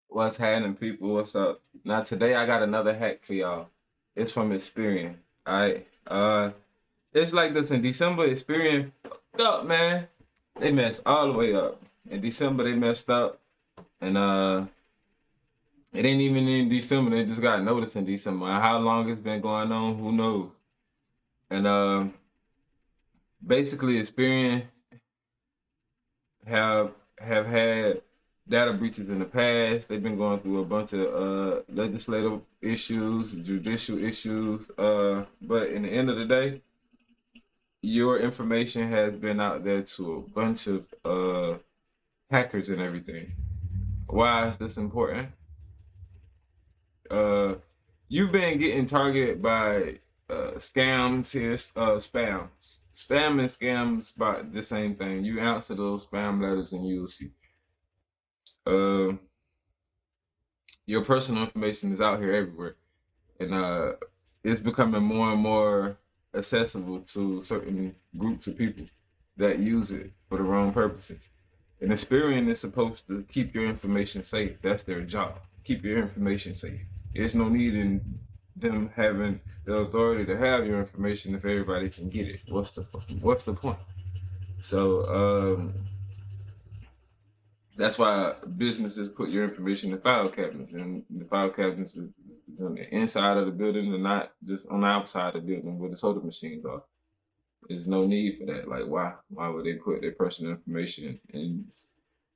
What's happening, people? What's up? Now today I got another hack for y'all. It's from Experian. Alright. It's like this in December, Experian fucked up, man. They messed all the way up. In December they messed up. And it ain't even in December, they just got noticed in December. How long it's been going on, who knows? And basically Experian have had data breaches in the past. They've been going through a bunch of legislative issues, judicial issues. But in the end of the day, your information has been out there to a bunch of hackers and everything. Why is this important? Uh, you've been getting targeted by scams here, spam. Spam and scams about the same thing. You answer those spam letters and you'll see. Uh, your personal information is out here everywhere, and it's becoming more and more accessible to certain groups of people that use it for the wrong purposes. And Experian is supposed to keep your information safe. That's their job. Keep your information safe. There's no need in them having the authority to have your information if everybody can get it. What's the point? So that's why businesses put your information in file cabinets, and the file cabinets is on the inside of the building and not just on the outside of the building where the soda machines are. There's no need for that. Like, why? Why would they put their personal information in,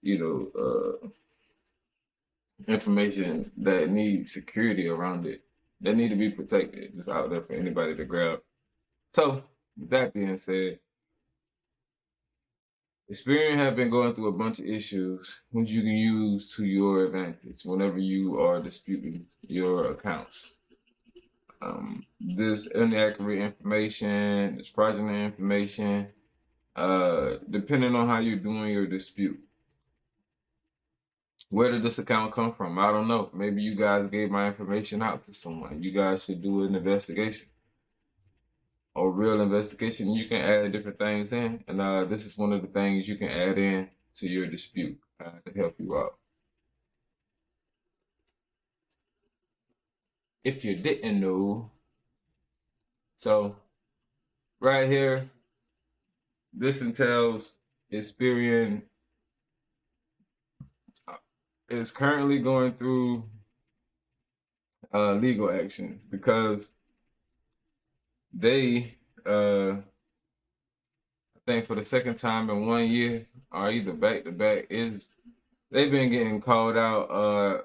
you information that needs security around it? They need to be protected, just out there for anybody to grab. So, with that being said, Experian have been going through a bunch of issues which you can use to your advantage whenever you are disputing your accounts. This inaccurate information, this fraudulent information, depending on how you're doing your dispute. Where did this account come from? I don't know. Maybe you guys gave my information out to someone. You guys should do an investigation or real investigation. You can add different things in, and this is one of the things you can add in to your dispute to help you out. If you didn't know, so right here, this entails Experian is currently going through legal actions because they, I think for the second time in 1 year, or either back to back, is they've been getting called out.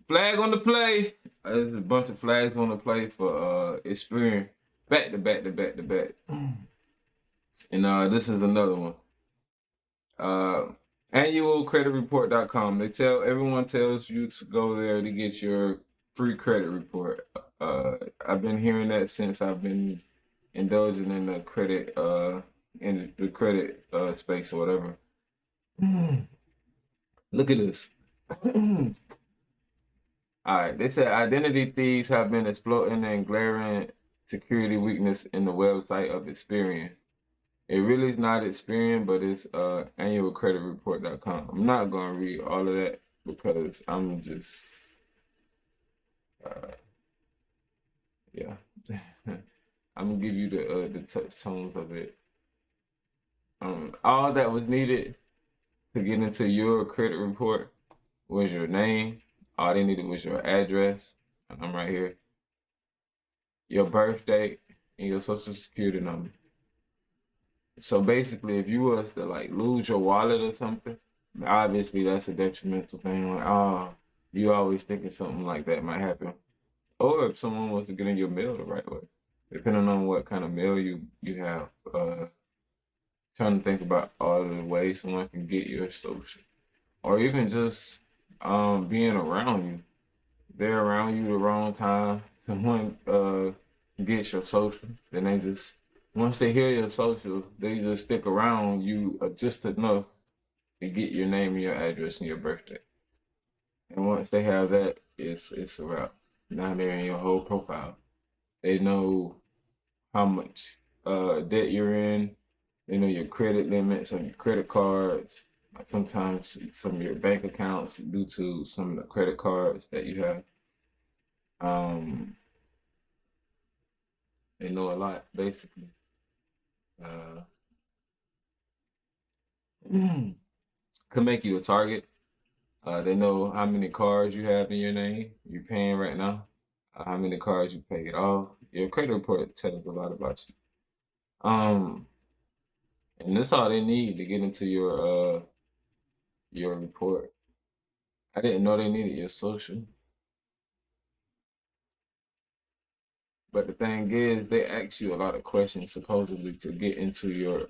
Flag on the play. There's a bunch of flags on the play for Experian, back to back to back to back. And this is another one. Annualcreditreport.com. Everyone tells you to go there to get your free credit report. I've been hearing that since I've been indulging in the credit space or whatever. Look at this. All right, they said identity thieves have been exploiting and glaring security weakness in the website of Experian. It really is not Experian, but it's annualcreditreport.com. I'm not going to read all of that because I'm just, yeah. I'm going to give you the touch tones of it. All that was needed to get into your credit report was your name. All they needed was your address, and I'm right here, your birth date, and your social security number. So basically, if you was to like lose your wallet or something, obviously that's a detrimental thing. Like, oh, you always thinking something like that might happen. Or if someone was to get in your mail the right way, depending on what kind of mail you have. Trying to think about all of the ways someone can get your social, or even just being around you. They're around you the wrong time. Someone gets your social, then they just once they hear your social, they just stick around you just enough to get your name and your address and your birthday. And once they have that, it's a wrap. Now they're in your whole profile. They know how much debt you're in. They know your credit limits on your credit cards. sometimes some of your bank accounts due to some of the credit cards that you have. Um, they know a lot, basically. Uh, could make you a target. They know how many cars you have in your name, you're paying right now, how many cars you paid off. Your credit report tells a lot about you. Um, and that's all they need to get into your report. I didn't know they needed your social. But the thing is, they ask you a lot of questions supposedly to get into your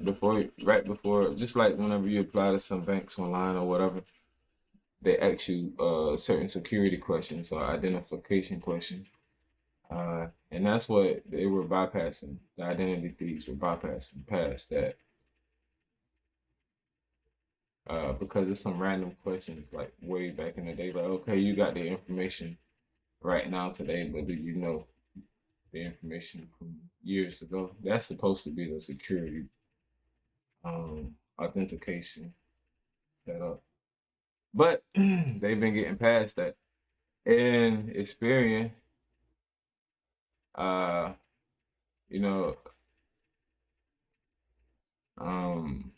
right before, just like whenever you apply to some banks online or whatever, they ask you certain security questions or identification questions. And that's what they were bypassing. The identity thieves were bypassing past that because it's some random questions like way back in the day. Like, okay, you got the information right now today, but do you know the information from years ago? That's supposed to be the security authentication setup. But they've been getting past that. And Experian, uh, you know, um,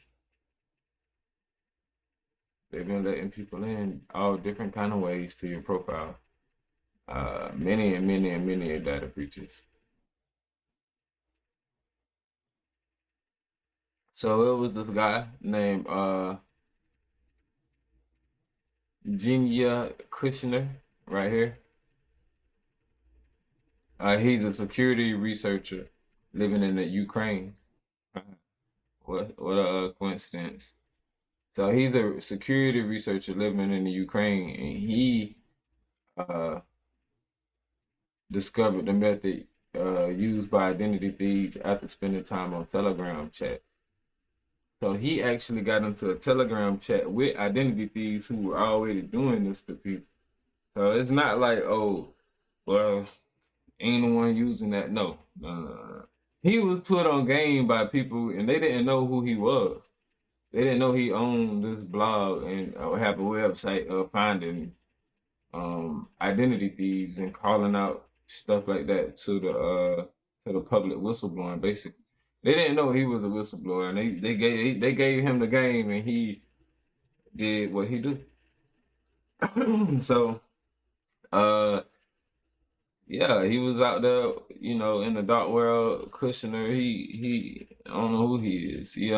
they've been letting people in all different kind of ways to your profile. Many and many and many data breaches. So it was this guy named Genia Kushner right here. He's a security researcher living in the Ukraine. What a coincidence. So he's a security researcher living in the Ukraine, and he uh, discovered the method used by identity thieves after spending time on Telegram chat. So he actually got into a Telegram chat with identity thieves who were already doing this to people. So it's not like, oh, well, ain't no one using that. No, no, no, no. He was put on game by people, and they didn't know who he was. They didn't know he owned this blog and have a website of finding identity thieves and calling out stuff like that to the public whistleblowing. Basically, they didn't know he was a whistleblower, and they gave him the game, and he did what he do. So, uh, yeah, he was out there, in the dark world. Kushner, he, I don't know who he is. He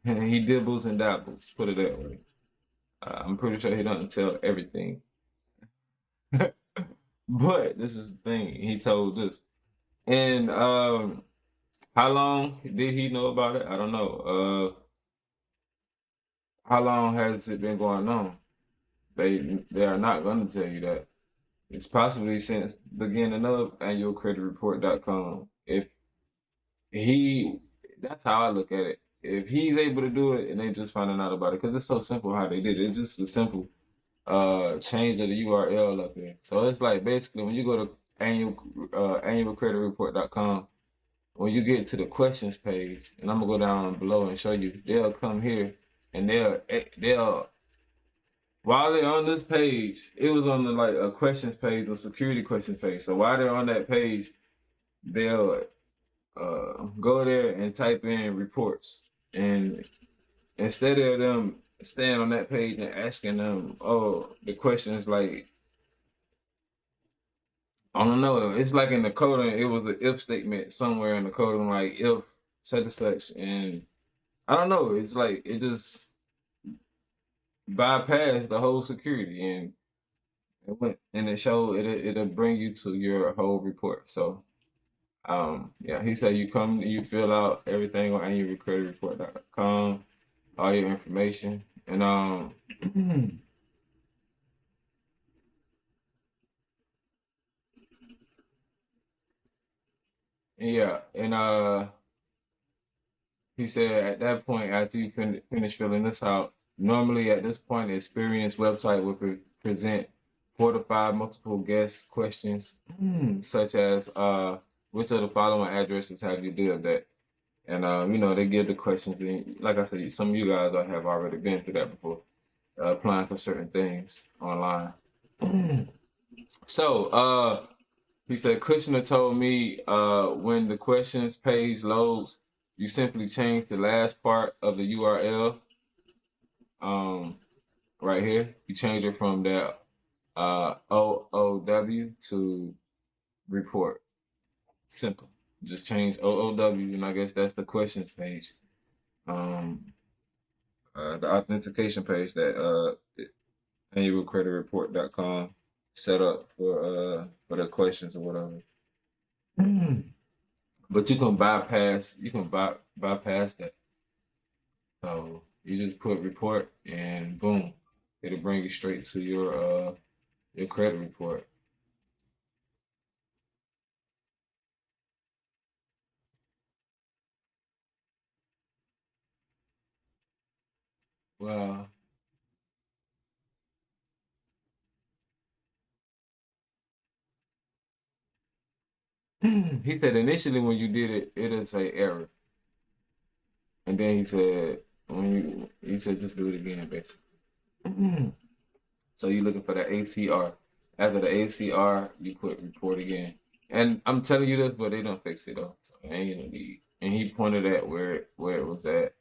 dibbles and dabbles. Put it that way. I'm pretty sure he doesn't tell everything. But this is the thing. He told this. And how long did he know about it? I don't know. How long has it been going on? They are not going to tell you that. It's possibly since the beginning of annualcreditreport.com. If he, that's how I look at it. If he's able to do it and they just finding out about it, because it's so simple how they did it. It's just a simple change of the URL up here. So it's like basically when you go to annualcreditreport.com, when you get to the questions page, and I'm gonna go down below and show you, they'll come here and they'll while they're on this page, it was on the like a questions page, a security questions page. So while they're on that page, they'll go there and type in reports, and instead of them staying on that page and asking them, the questions like, I don't know, it's like in the coding, it was an if statement somewhere in the coding, like if such and such, and I don't know, it's like it just bypassed the whole security, and it went and it showed it'll bring you to your whole report. So yeah, he said you come, you fill out everything on annualcreditreport.com, all your information, and yeah, and he said at that point, after you finish filling this out, normally at this point, the Experience website will present 4 to 5 multiple guest questions, such as which of the following addresses have you lived at? And you know, they give the questions, and like I said, some of you guys have already been through that before, applying for certain things online. So, he said Kushner told me when the questions page loads, you simply change the last part of the URL right here. You change it from that OOW to report. Simple. Just change OOW, and I guess that's the questions page. The authentication page that annualcreditreport.com set up for the questions or whatever. But you can bypass that. So you just put report and boom, it'll bring you straight to your credit report. Well, he said initially when you did it, it'll say error, and then he said just do it again, basically. So you're looking for the ACR. After the ACR, you put report again. And I'm telling you this, but they don't fix it though. So it ain't gonna need. And he pointed at where it was at.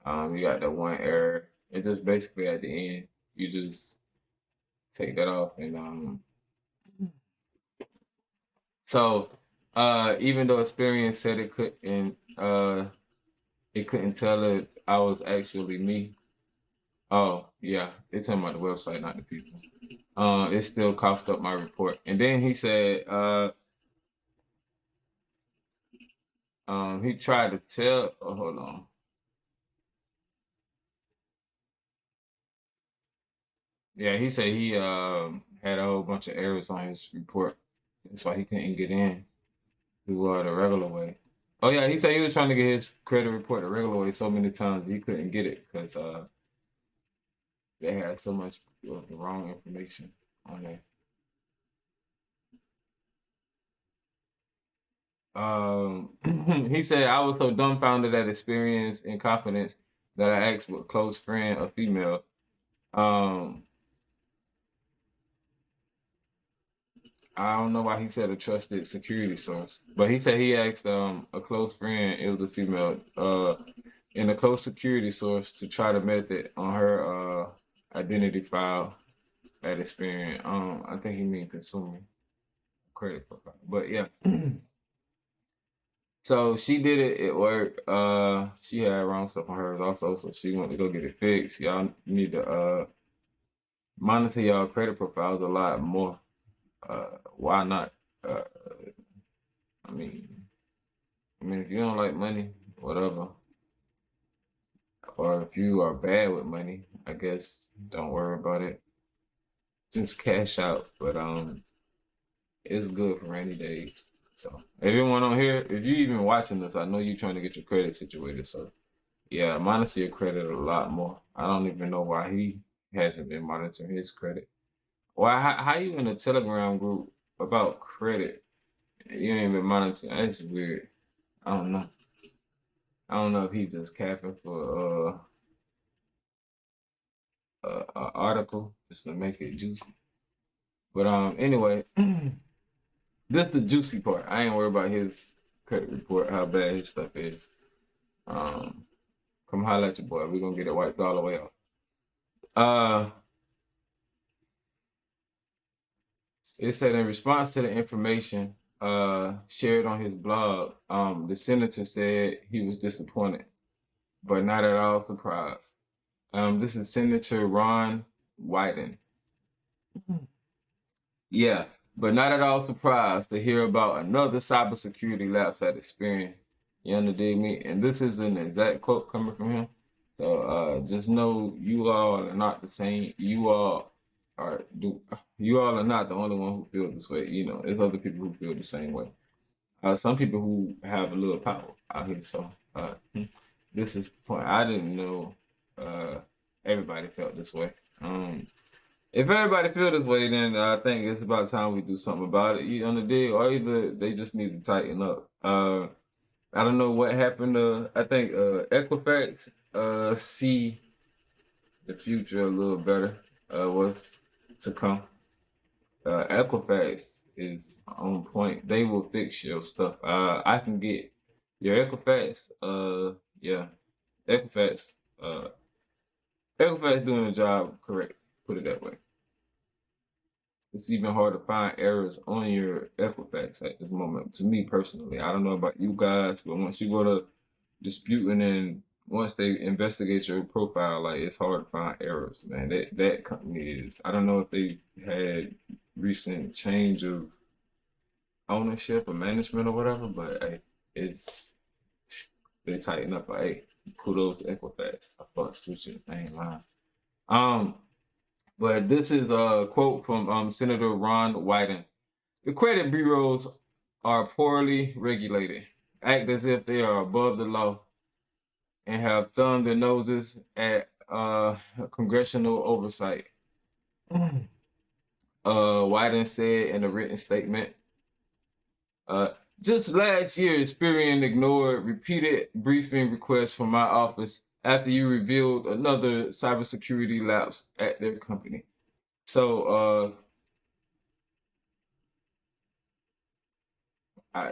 You got that one error. It just basically at the end, you just take that off and so even though Experian said it couldn't tell if I was actually me. Oh yeah, it's talking about the website, not the people. It still coughed up my report. And then he said he tried to tell hold on. Yeah, he said he had a whole bunch of errors on his report. That's why he couldn't get in through the regular way. Oh yeah, he said he was trying to get his credit report the regular way so many times he couldn't get it because they had so much of the wrong information on there. He said I was so dumbfounded at experience and confidence that I asked with close friend, a female. Um, I don't know why he said a trusted security source, but he said he asked a close friend, it was a female, in a close security source to try the method on her identity file at Experian. I think he mean consumer credit profile, but yeah. So she did it. It worked. She had wrong stuff on hers also, so she went to go get it fixed. Y'all need to monitor y'all credit profiles a lot more. Why not? Uh, I mean, if you don't like money, whatever, or if you are bad with money, I guess don't worry about it. Just cash out. But it's good for rainy days. So everyone on here, if you even watching this, I know you're trying to get your credit situated. So yeah, monitor your credit a lot more. I don't even know why he hasn't been monitoring his credit. Why? How you in a Telegram group about credit? You ain't been monitoring. That's weird. I don't know. I don't know if he just capping for a article just to make it juicy. But anyway, this is the juicy part. I ain't worried about his credit report, how bad his stuff is. Um, come holler at your boy. We're gonna get it wiped all the way off. Uh, it said in response to the information shared on his blog, the senator said he was disappointed, but not at all surprised. This is Senator Ron Wyden. Yeah, but not at all surprised to hear about another cybersecurity lapse at Experian. You understand me? And this is an exact quote coming from him. So just know you all are not the same. You all are not the only one who feel this way. You know, there's other people who feel the same way. Some people who have a little power out here. So this is the point. I didn't know everybody felt this way. If everybody feel this way, then I think it's about time we do something about it. On the deal, or either they just need to tighten up. I don't know what happened to. I think Equifax see the future a little better. What's to come. Equifax is on point. They will fix your stuff. I can get your Equifax. Yeah, Equifax. Equifax doing the job correct. Put it that way. It's even hard to find errors on your Equifax at this moment. To me personally, I don't know about you guys, but once you go to disputing and once they investigate your profile, like it's hard to find errors, man. That company is. I don't know if they had recent change of ownership or management or whatever, but hey, it's they tighten up. But hey, kudos to Equifax. I thought switching ain't lying. Um, but this is a quote from Senator Ron Wyden. The credit bureaus are poorly regulated, act as if they are above the law, and have thumbed their noses at congressional oversight. Wyden said in a written statement, uh, just last year, Experian ignored repeated briefing requests from my office after you revealed another cybersecurity lapse at their company. So,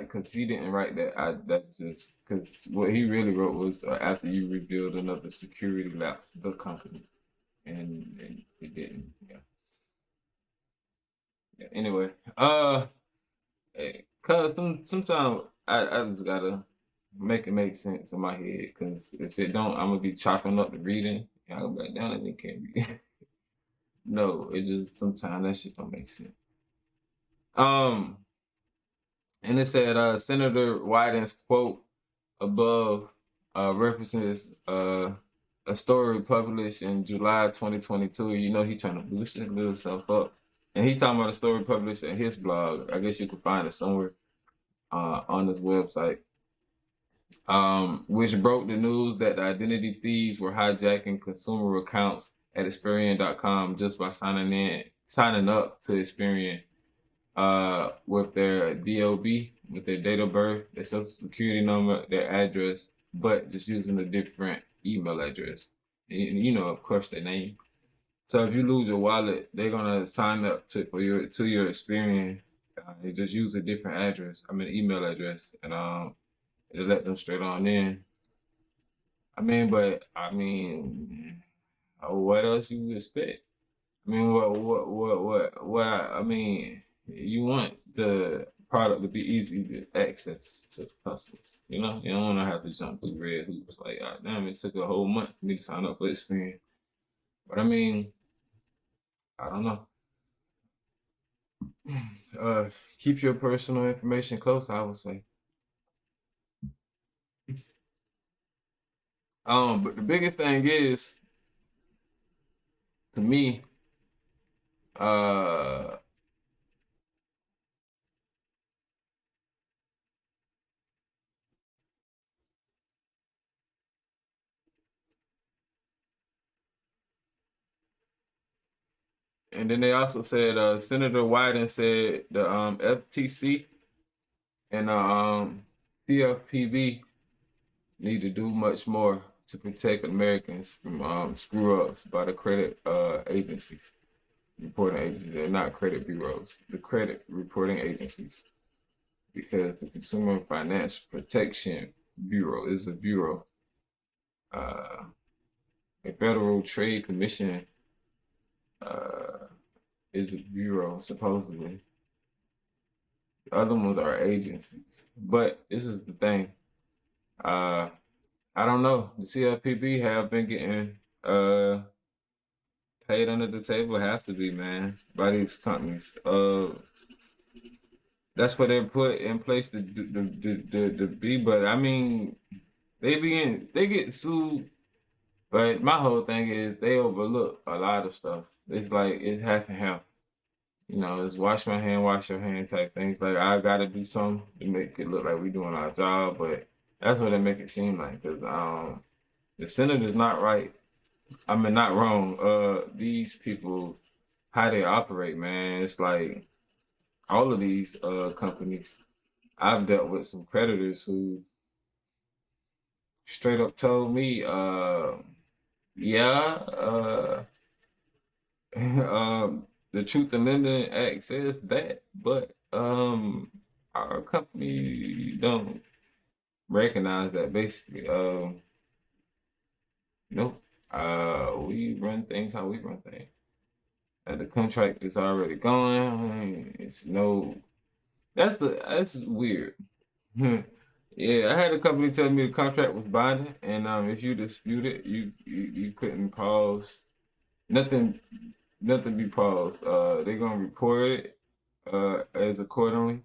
because he didn't write that, that's just because what he really wrote was after you revealed another security lapse to the company, and it didn't. Yeah. Yeah. Anyway, cause sometimes I just gotta make it make sense in my head. Cause if it don't, I'm gonna be chopping up the reading. And I'll go back down and it can't read. No, it just sometimes that shit don't make sense. Um, and it said Senator Wyden's quote above references a story published in July 2022. You know he trying to boost his little self up. And he talking about a story published in his blog. I guess you can find it somewhere on his website. Which broke the news that the identity thieves were hijacking consumer accounts at Experian.com just by signing up to Experian with their DOB, with their date of birth, their social security number, their address, but just using a different email address. And, you know, of course, their name. So if you lose your wallet, they're gonna sign up to your Experian. They just use a different address. I mean, email address, and it'll let them straight on in. What else you expect? I mean, I mean, you want the product to be easy to access to customers. You don't want to have to jump through red hoops. Like, God damn, it took a whole month for me to sign up for Experian. But I mean, I don't know. Keep your personal information close, I would say. But the biggest thing is, to me, uh, and then they also said Senator Wyden said the FTC and CFPB need to do much more to protect Americans from screw ups by the credit agencies, reporting agencies. They're not credit bureaus, the credit reporting agencies, because the Consumer Finance Protection Bureau is a bureau. Uh, the Federal Trade Commission uh, is a bureau, supposedly. The other ones are agencies. But this is the thing. Uh, I don't know. The CFPB have been getting paid under the table. Have to be, man, by these companies. That's what they're put in place to be. But I mean, they get sued. But my whole thing is they overlook a lot of stuff. It's like it's half and half. It's wash my hand, wash your hand type things. Like I gotta do something to make it look like we doing our job, but that's what they make it seem like. Cause the senator's not right. I mean, not wrong. These people, how they operate, man. It's like all of these companies. I've dealt with some creditors who straight up told me, yeah, the Truth in Lending Act says that, but our company don't recognize that basically. Nope. We run things how we run things. The contract is already going. It's no. That's weird. Yeah, I had a company tell me the contract was binding, and if you dispute it, you couldn't pause. Nothing, nothing be paused. They're gonna report it as accordingly.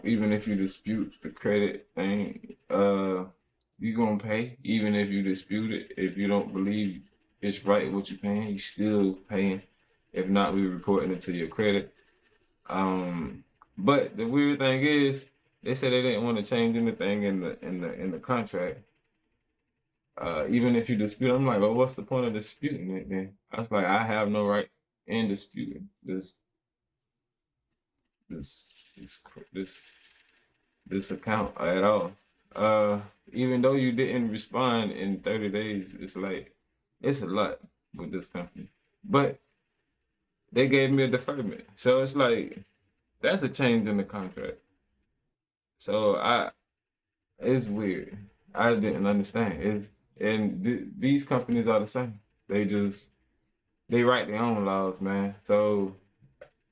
Even if you dispute the credit thing, you gonna pay. Even if you dispute it, if you don't believe it's right what you're paying, you still paying. If not, we reporting it to your credit. But the weird thing is, they said they didn't want to change anything in the contract. Even if you dispute, I'm like, well, what's the point of disputing it then? I was like, I have no right in disputing this this this this account at all. Uh, Even though you didn't respond in 30 days, it's like it's a lot with this company. But they gave me a deferment, so it's like that's a change in the contract. So it's weird. I didn't understand. These companies are the same. They just they write their own laws, man. So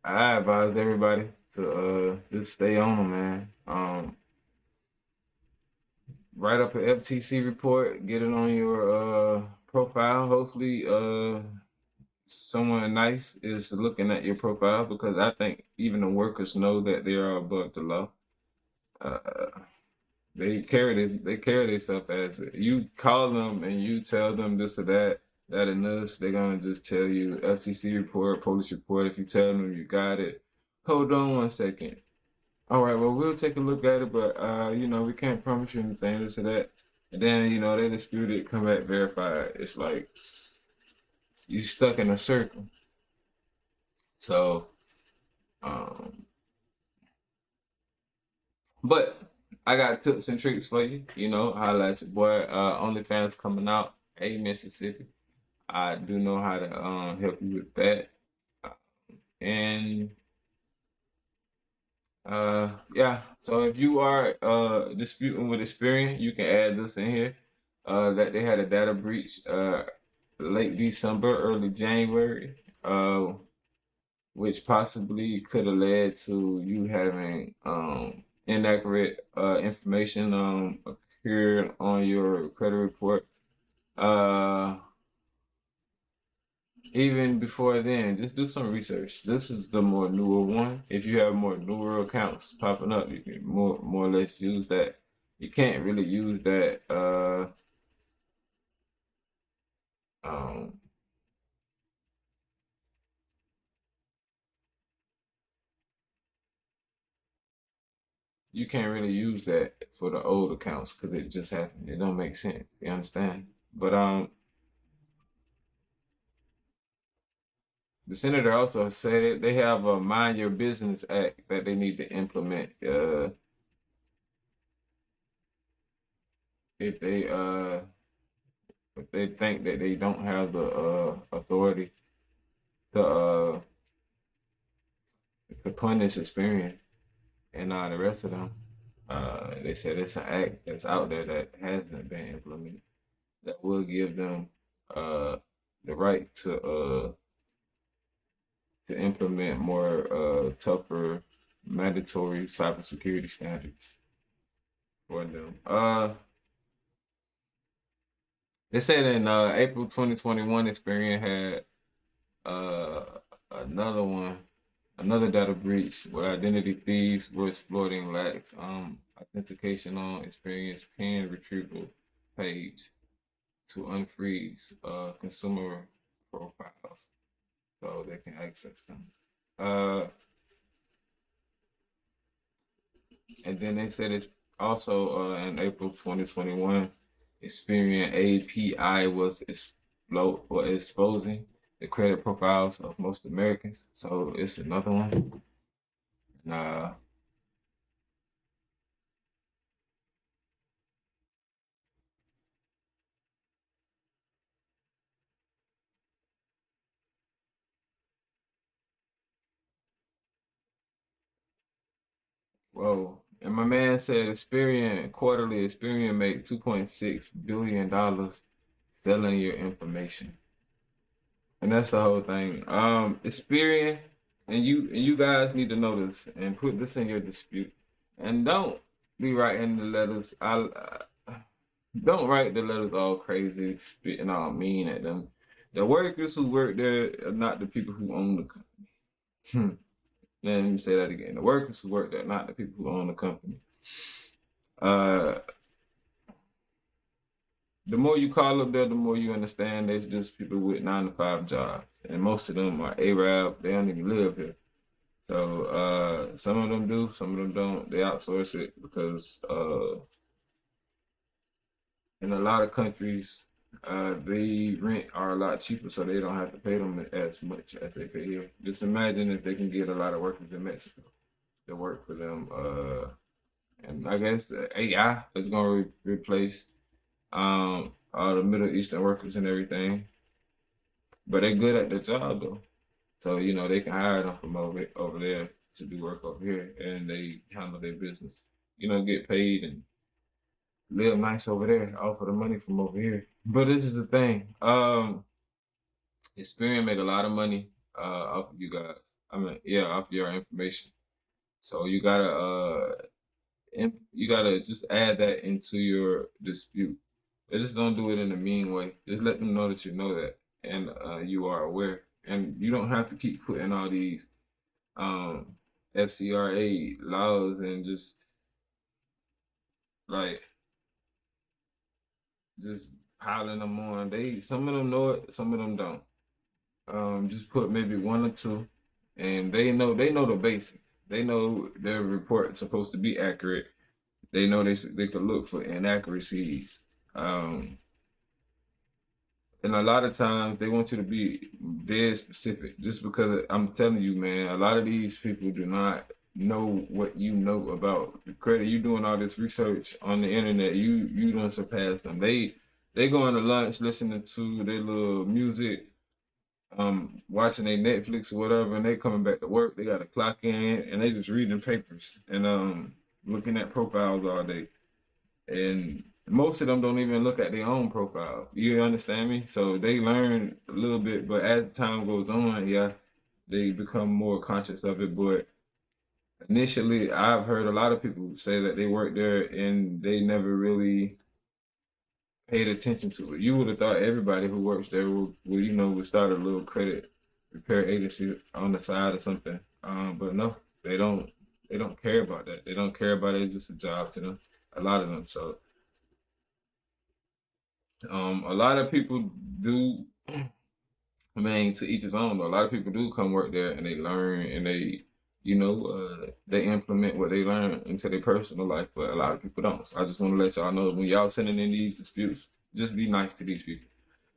I advise everybody to just stay on them, man. Write up an FTC report, get it on your profile. Hopefully, someone nice is looking at your profile because I think even the workers know that they are above the law. Uh, they carry themselves as you call them and you tell them this or that and this. They're gonna just tell you FTC report, police report. If you tell them you got it, hold on 1 second. All right, well, we'll take a look at it, but we can't promise you anything, this or that. And then, they dispute it, come back, verify it. It's like you stuck in a circle. So, um, but I got tips and tricks for you. Holla at your boy. OnlyFans coming out. Hey, Mississippi. I do know how to help you with that. Uh, And yeah, so if you are disputing with Experian, you can add this in here. That they had a data breach late December, early January, which possibly could have led to you having inaccurate information appeared on your credit report. Uh, Even before then, just do some research. This is the more newer one. If you have more newer accounts popping up, you can more or less use that. You can't really use that. Um, you can't really use that for the old accounts because it just happened. It don't make sense. You understand? But the senator also said they have a Mind Your Business Act that they need to implement. If they think that they don't have the authority to punish Experian and the rest of them. They said it's an act that's out there that hasn't been implemented that will give them uh, the right to implement more tougher mandatory cybersecurity standards for them. They said in April 2021, Experian had uh, another one, another data breach where identity thieves were exploiting lax authentication on Experience PIN retrieval page to unfreeze consumer profiles so they can access them. Uh, and then they said it's also in April 2021, Experian API was exposing the credit profiles of most Americans. So it's another one. Uh, Whoa. And my man said Experian made $2.6 billion selling your information. And that's the whole thing. Experian, and you guys need to know this and put this in your dispute. And don't be writing the letters. Don't write the letters all crazy, spitting all mean at them. The workers who work there are not the people who own the company. Let me say that again. The workers who work there are not the people who own the company. Uh, the more you call up there, the more you understand there's just people with 9 to 5 jobs, and most of them are Arab. They don't even live here. So some of them do, some of them don't. They outsource it because in a lot of countries, the rent are a lot cheaper, so they don't have to pay them as much as they pay here. Just imagine if they can get a lot of workers in Mexico to work for them. And I guess the AI is going to replace all the Middle Eastern workers and everything. But they're good at their job though, so they can hire them from over there to do work over here, and they handle their business. Get paid and live nice over there, off of the money from over here. But this is the thing. Experian make a lot of money off of you guys. I mean, yeah, off your information. So you gotta just add that into your dispute. They just don't do it in a mean way. Just let them know that you know that, and you are aware. And you don't have to keep putting all these um, FCRA laws and just like just piling them on. Some of them know it, some of them don't. Just put maybe one or two, and they know the basics. They know their report supposed to be accurate. They know they could look for inaccuracies. Um, and a lot of times they want you to be dead specific. Just because I'm telling you, man, a lot of these people do not know what you know about the credit. You doing all this research on the internet. You don't surpass them. They going to lunch listening to their little music, watching their Netflix or whatever, and they coming back to work. They got to clock in, and they just reading papers and looking at profiles all day. And most of them don't even look at their own profile. You understand me? So they learn a little bit, but as time goes on, yeah, they become more conscious of it. But initially, I've heard a lot of people say that they work there and they never really paid attention to it. You would have thought everybody who works there would start a little credit repair agency on the side or something. But no, they don't. They don't care about that. They don't care about it. It's just a job to them. A lot of them. So a lot of people do. I mean, to each his own. Though. A lot of people do come work there and they learn and they implement what they learn into their personal life. But a lot of people don't. So I just want to let y'all know when y'all sending in these disputes, just be nice to these people.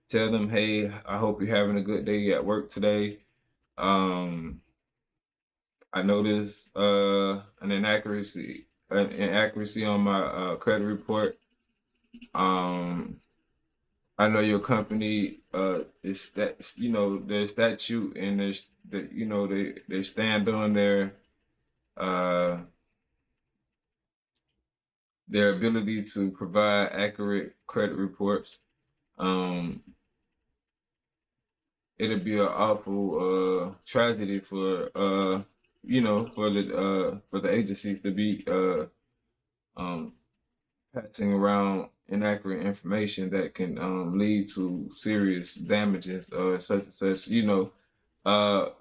Tell them, hey, I hope you're having a good day at work today. Um, I noticed an inaccuracy on my credit report. Um, I know your company is that there's statute and there's that they stand on uh their ability to provide accurate credit reports. Um, it'll be an awful tragedy for the agencies to be um passing around inaccurate information that can lead to serious damages or such and such. You don't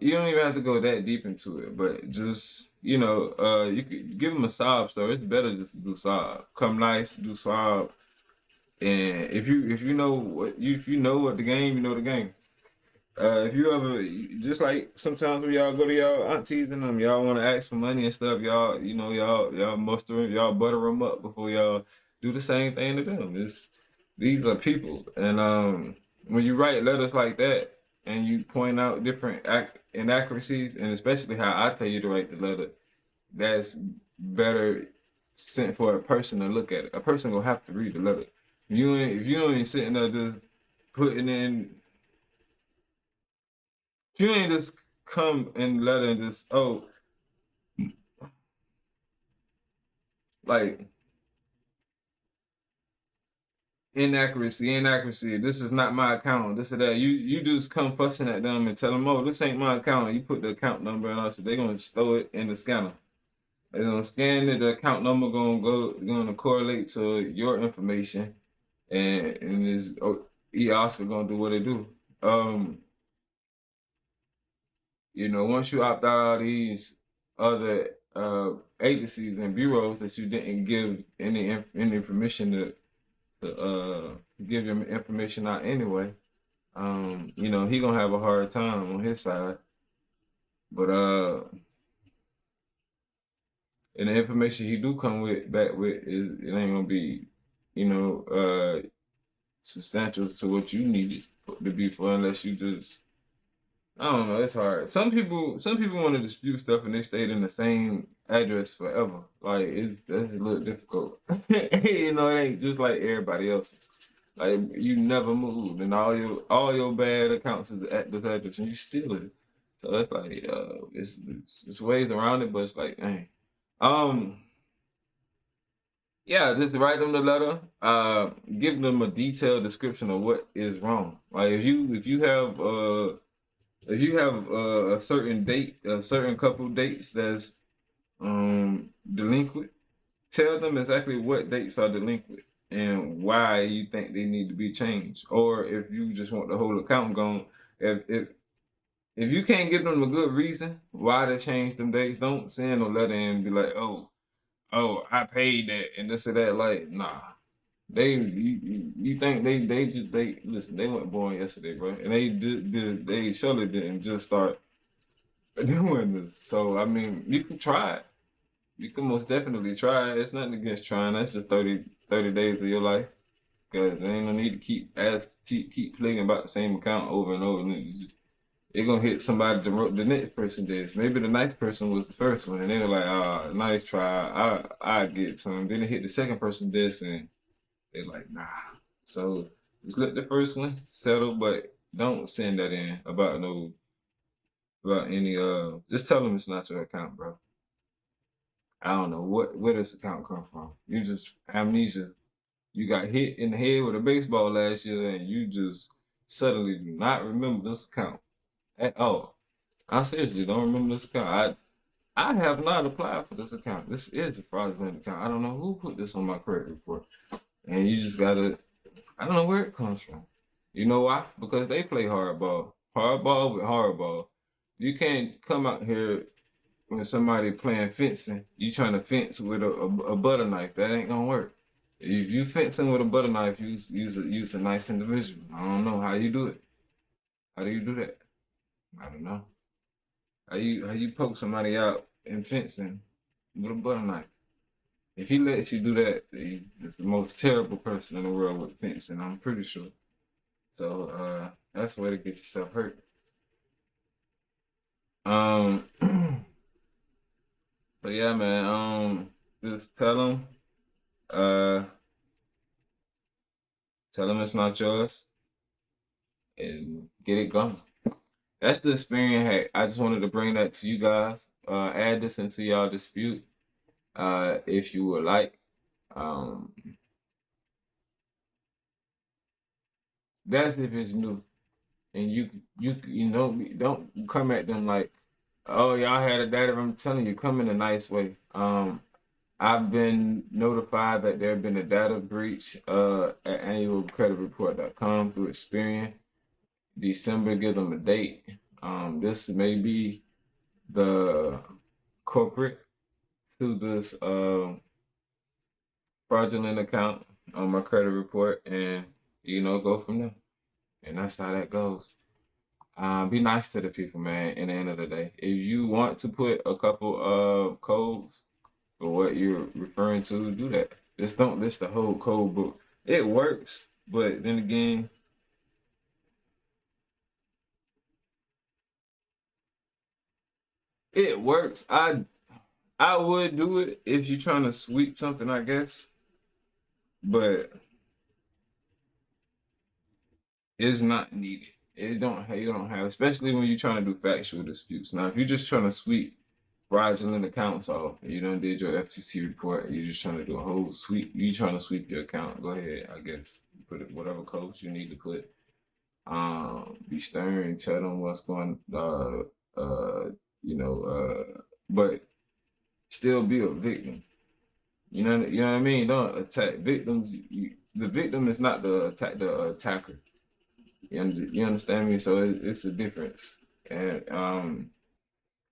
even have to go that deep into it, but just you could give them a sob story. It's better just to do sob. Come nice, do sob, and if you know what the game, you know the game. If you ever, just like sometimes when y'all go to y'all aunties and them, y'all want to ask for money and stuff, y'all muster, y'all butter them up before y'all do the same thing to them. These are people, and when you write letters like that and you point out different inaccuracies, and especially how I tell you to write the letter, that's better sent for a person to look at it. A person gonna have to read the letter. If you ain't sitting there just putting in you ain't just come and let her just like inaccuracy. This is not my account. This or that. You just come fussing at them and tell them, oh, this ain't my account. You put the account number and all, so they're gonna just throw it in the scanner. They're gonna scan it. The account number gonna correlate to your information, and is Oscar gonna do what they do. Um, once you opt out of these other agencies and bureaus that you didn't give any permission to give your information out anyway, he gonna have a hard time on his side. But and the information he do come back with is it ain't gonna be, you know, substantial to what you need it to be for unless you just I don't know, it's hard. Some people want to dispute stuff and they stayed in the same address forever. Like that's a little difficult. It ain't just like everybody else's. Like you never moved and all your bad accounts is at this address and you still it. So it's like it's ways around it, but it's like dang. Um yeah, just write them the letter. Give them a detailed description of what is wrong. Like if you have a certain date, a certain couple dates that's delinquent, tell them exactly what dates are delinquent and why you think they need to be changed. Or if you just want the whole account gone, if you can't give them a good reason why they changed them dates, don't send a letter and be like, oh, I paid that and this or that. Like, nah. You think they listen, they went born yesterday, bro. And they surely didn't just start doing this. So I mean, you can try it. You can most definitely try it. It's nothing against trying. That's just 30 days of your life. Cause there ain't no need to keep playing about the same account over and over. And it's gonna hit somebody the next person did. Maybe the nice person was the first one, and they were like, "Ah, nice try. I get to them." Then it hit the second person this, and they're like, "Nah." So just let the first one settle, but don't send that in about any. Just tell them it's not your account, bro. I don't know where this account come from. You just amnesia. You got hit in the head with a baseball last year, and you just suddenly do not remember this account at all. I seriously don't remember this account. I have not applied for this account. This is a fraudulent account. I don't know who put this on my credit report. And you just gotta I don't know where it comes from. You know why? Because they play hardball. Hardball with hardball. You can't come out here when somebody playing fencing, you trying to fence with a butter knife. That ain't gonna work. If you fencing with a butter knife, use a nice individual. I don't know how you do it. How do you do that? I don't know. How you poke somebody out in fencing with a butter knife? If he lets you do that, he's just the most terrible person in the world with fencing. I'm pretty sure. So that's the way to get yourself hurt. Um, but yeah, man. Just uh, tell them it's not yours, and get it going. That's the Experian hack. I just wanted to bring that to you guys. Add this into y'all dispute, if you would like. Um, that's if it's new, and don't come at them like, oh, y'all had a data. I'm telling you, come in a nice way. I've been notified that there have been a data breach at annualcreditreport.com through Experian. December, give them a date. This may be the culprit to this fraudulent account on my credit report, and go from there. And that's how that goes. Be nice to the people, man. In the end of the day, if you want to put a couple of codes for what you're referring to, do that. Just don't list the whole code book. It works, but then again, it works. I would do it if you're trying to sweep something, I guess, but it's not needed. You don't have, especially when you're trying to do factual disputes. Now, if you're just trying to sweep fraudulent accounts off. You done did your FTC report. You're just trying to do a whole sweep. You trying to sweep your account. Go ahead, I guess. Put it whatever codes you need to put. Be stern, tell them what's going you know, but still be a victim. You know what I mean? Don't attack victims. The victim is not the attacker. You understand me? So it's a difference. And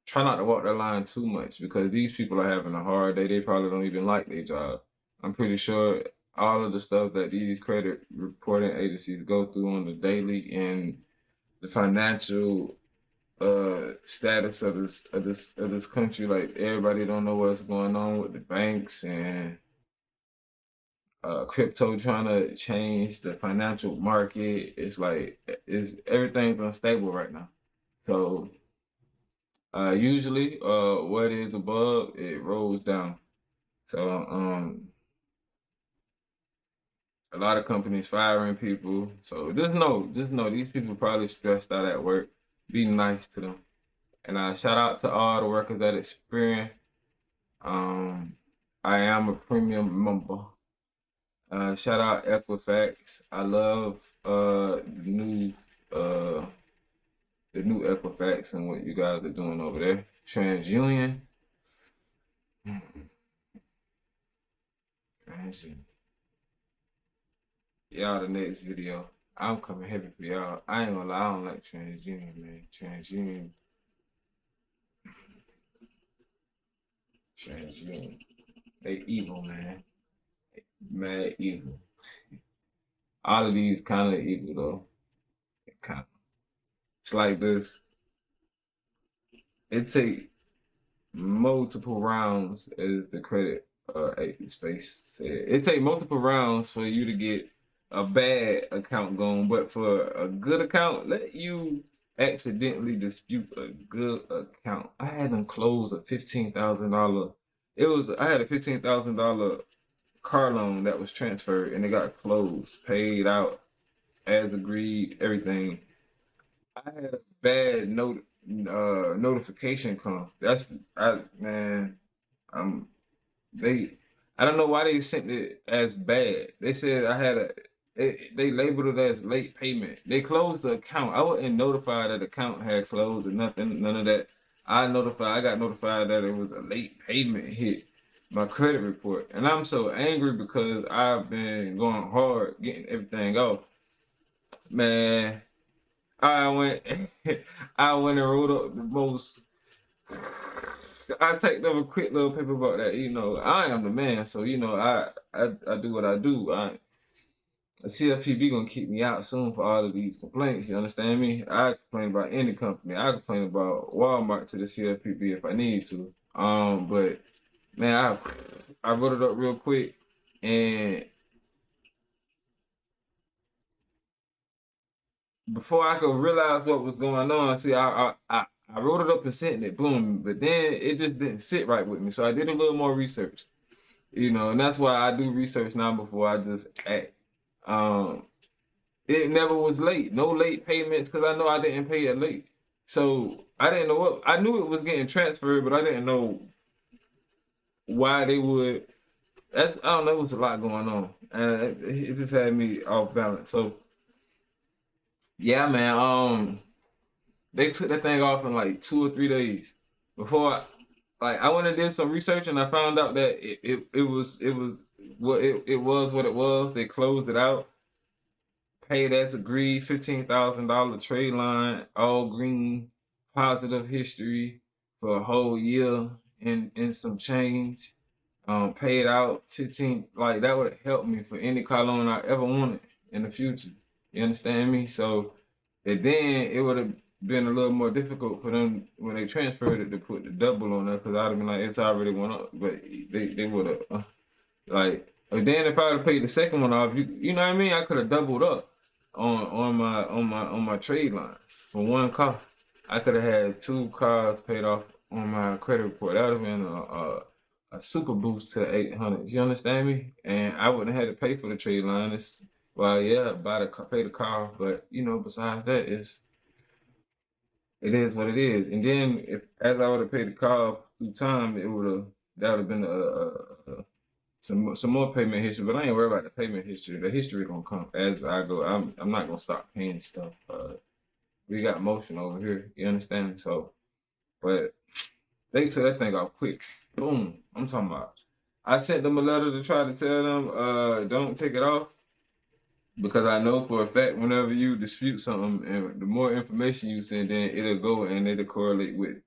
try not to walk that line too much because these people are having a hard day. They probably don't even like their job. I'm pretty sure all of the stuff that these credit reporting agencies go through on the daily and the financial status of this country, like everybody don't know what's going on with the banks and crypto trying to change the financial market. It's like everything's unstable right now. So usually what is above it rolls down. So a lot of companies firing people. So just know these people probably stressed out at work. Be nice to them. And shout out to all the workers at Experian. I am a premium member. Shout out Equifax. I love uh the new Equifax and what you guys are doing over there. TransUnion. TransUnion. Y'all the next video. I'm coming heavy for y'all. I ain't gonna lie, I don't like TransUnion, man. TransUnion. They evil, man. Mad evil. All of these kind of evil though. Kind of. It's like this. It take multiple rounds, as the credit space said. It take multiple rounds for you to get a bad account going, but for a good account, let you accidentally dispute a good account. I had them close a $15,000. I had a $15,000 car loan that was transferred and it got closed, paid out as agreed, everything. I had a bad notification come. Man, um they I don't know why they sent it as bad. They said they labeled it as late payment. They closed the account. I wasn't notified that the account had closed or nothing, none of that. I got notified that it was a late payment hit my credit report. And I'm so angry because I've been going hard getting everything off. Man, I went I went and wrote up the most. I take them a quick little paper about that. I am the man, so I do what I do. The CFPB gonna kick me out soon for all of these complaints. You understand me? I complain about any company. I complain about Walmart to the CFPB if I need to. But man, I wrote it up real quick, and before I could realize what was going on, see, I wrote it up and sent it, boom. But then it just didn't sit right with me, so I did a little more research. And that's why I do research now before I just act. Um, it never was late, no late payments, because I know I didn't pay it late. So I didn't know I knew it was getting transferred, but I didn't know why they would. I don't know, it was a lot going on, and it just had me off balance. So yeah, man. They took that thing off in like 2 or 3 days. I went and did some research and I found out that it was what it was. They closed it out, paid as agreed, $15,000 trade line, all green, positive history for a whole year and some change. Paid out 15, like that would help me for any car loan I ever wanted in the future. You understand me? So and then it would have been a little more difficult for them when they transferred it to put the double on there, because I'd have been like, it's already went up. But they would have and then if I would have paid the second one off, you know what I mean? I could have doubled up on my trade lines for one car. I could have had two cars paid off on my credit report. That would have been a super boost to 800. You understand me? And I wouldn't have had to pay for the trade line. Yeah, pay the car, but besides that, it is what it is. And then if as I would have paid the car, through time, that would have been some more payment history. But I ain't worried about the payment history. The history gonna come as I go. I'm not gonna stop paying stuff. We got motion over here. You understand? So, but they took that thing off quick. Boom. I'm talking about. I sent them a letter to try to tell them, don't take it off. Because I know for a fact, whenever you dispute something, and the more information you send in, it'll go and it'll correlate with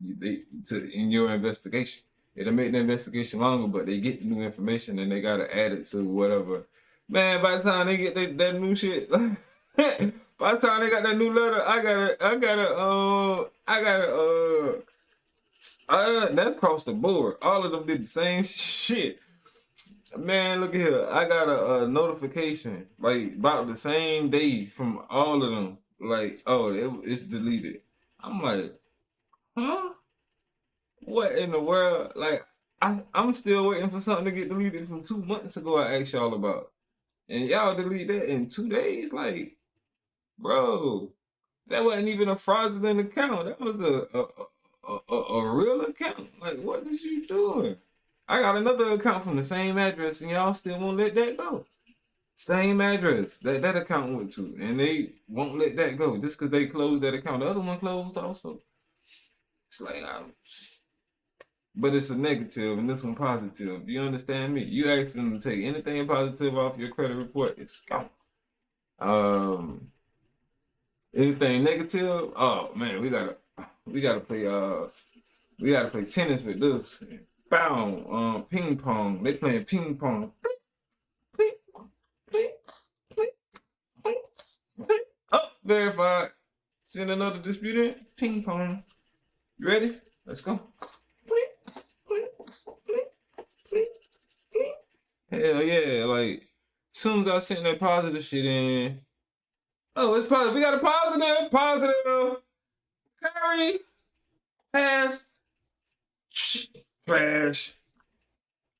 in your investigation. It'll make the investigation longer, but they get new information and they gotta add it to whatever. Man, by the time they get that new shit, by the time they got that new letter, that's across the board. All of them did the same shit. Man, look at here. I got a notification like about the same day from all of them. Like, oh, it's deleted. I'm like, huh? What in the world? Like, I'm still waiting for something to get deleted from 2 months ago. I asked y'all about, and y'all delete that in 2 days. Like, bro, that wasn't even a fraudulent account. That was a real account. Like, what is you doing? I got another account from the same address, and y'all still won't let that go. Same address that account went to, and they won't let that go just because they closed that account. The other one closed also. It's like, but it's a negative, and this one positive. You understand me? You ask them to take anything positive off your credit report, it's gone. Anything negative, oh man, we gotta play tennis with this. Bow, ping pong. They playing ping pong. Oh, verified. Send another dispute in. Ping pong. You ready? Let's go. Hell yeah. Like, as soon as I sent that positive shit in. Oh, it's positive. We got a positive. Positive. Curry. Pass. Trash.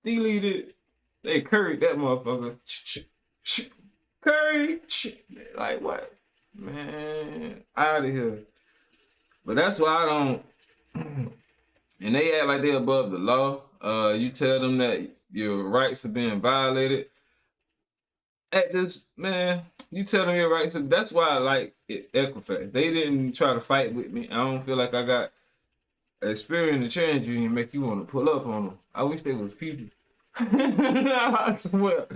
Deleted. They curried that motherfucker. Curry. Like, what? Man, out of here. But that's why I don't. And they act like they're above the law. You tell them that your rights are being violated. At this, man, you tell them your rights. That's why I like Equifax. They didn't try to fight with me. I don't feel like I got Experian the change you and make you want to pull up on them. I wish they was people. I swear.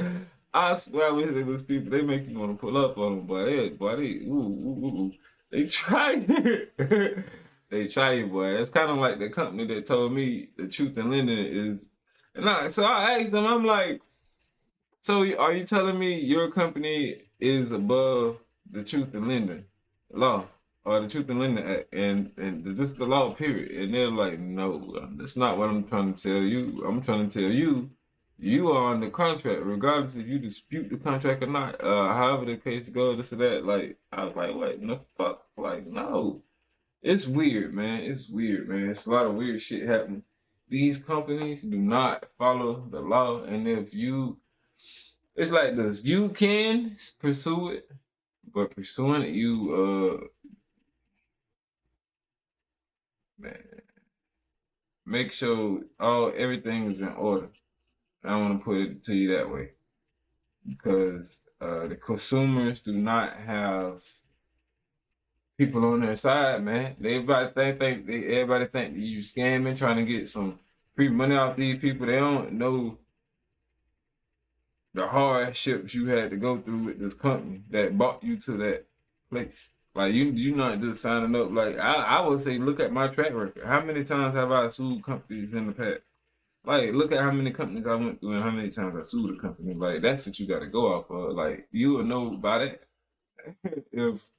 I wish they was people. They make you want to pull up on them, they try it. They try you, boy. It's kind of like the company that told me the truth in lending is. So I asked them, I'm like, so are you telling me your company is above the truth in lending law or the truth in lending act and just the law period? And they're like, no, that's not what I'm trying to tell you. I'm trying to tell you, you are on the contract, regardless if you dispute the contract or not. However the case goes, this or that. Like, I was like, what in the fuck? Like, no. It's weird, man. It's weird, man. It's a lot of weird shit happening. These companies do not follow the law, and it's like this. You can pursue it, but pursuing it, man, make sure everything is in order. I want to put it to you that way because the consumers do not have people on their side, man. Everybody think you scamming, trying to get some free money off these people. They don't know the hardships you had to go through with this company that brought you to that place. Like you not just signing up. Like I would say, look at my track record. How many times have I sued companies in the past? Like, look at how many companies I went through and how many times I sued a company. Like, that's what you got to go off of. Like, you will know by that if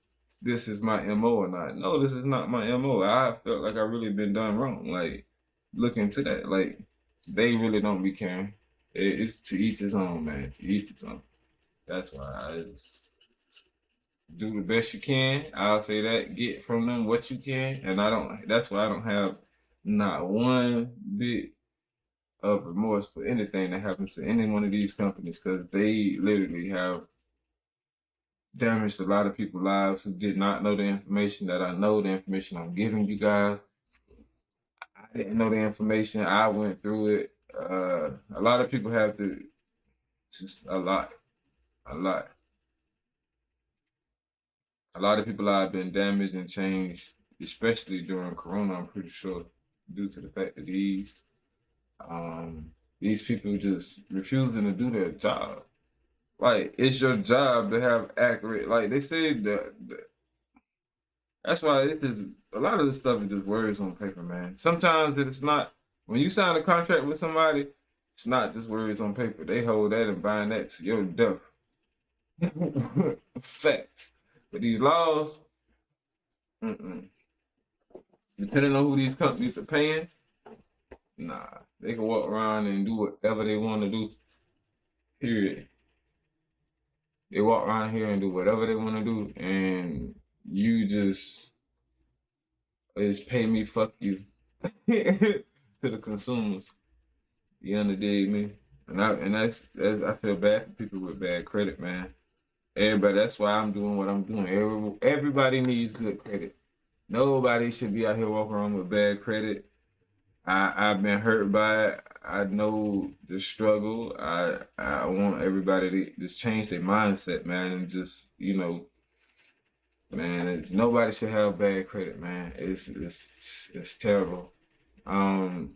this is my MO or not. No, this is not my MO. I felt like I really been done wrong. Like, look into that. Like, they really don't be caring. It's to each his own, man. To each his own. That's why I just do the best you can. I'll say that. Get from them what you can. And that's why I don't have not one bit of remorse for anything that happens to any one of these companies because they literally have damaged a lot of people's lives who did not know the information that I know, the information I'm giving you guys. I didn't know the information. I went through it. A lot of people have to, just a lot. A lot of people have been damaged and changed, especially during Corona. I'm pretty sure due to the fact that um, these people just refusing to do their job. Like it's your job to have accurate. Like they say that that's why it's just a lot of this stuff is just words on paper, man. Sometimes it's not when you sign a contract with somebody, it's not just words on paper. They hold that and bind that to your death. Facts. But these laws, mm-mm. Depending on who these companies are paying, nah, they can walk around and do whatever they want to do. Period. They walk around here and do whatever they want to do, and you just pay me, fuck you, to the consumers. You understand me? And I feel bad for people with bad credit, man. Everybody, that's why I'm doing what I'm doing. Everybody needs good credit. Nobody should be out here walking around with bad credit. I've been hurt by it. I know the struggle. I want everybody to just change their mindset, man, and just man, nobody should have bad credit, man. It's terrible. Um,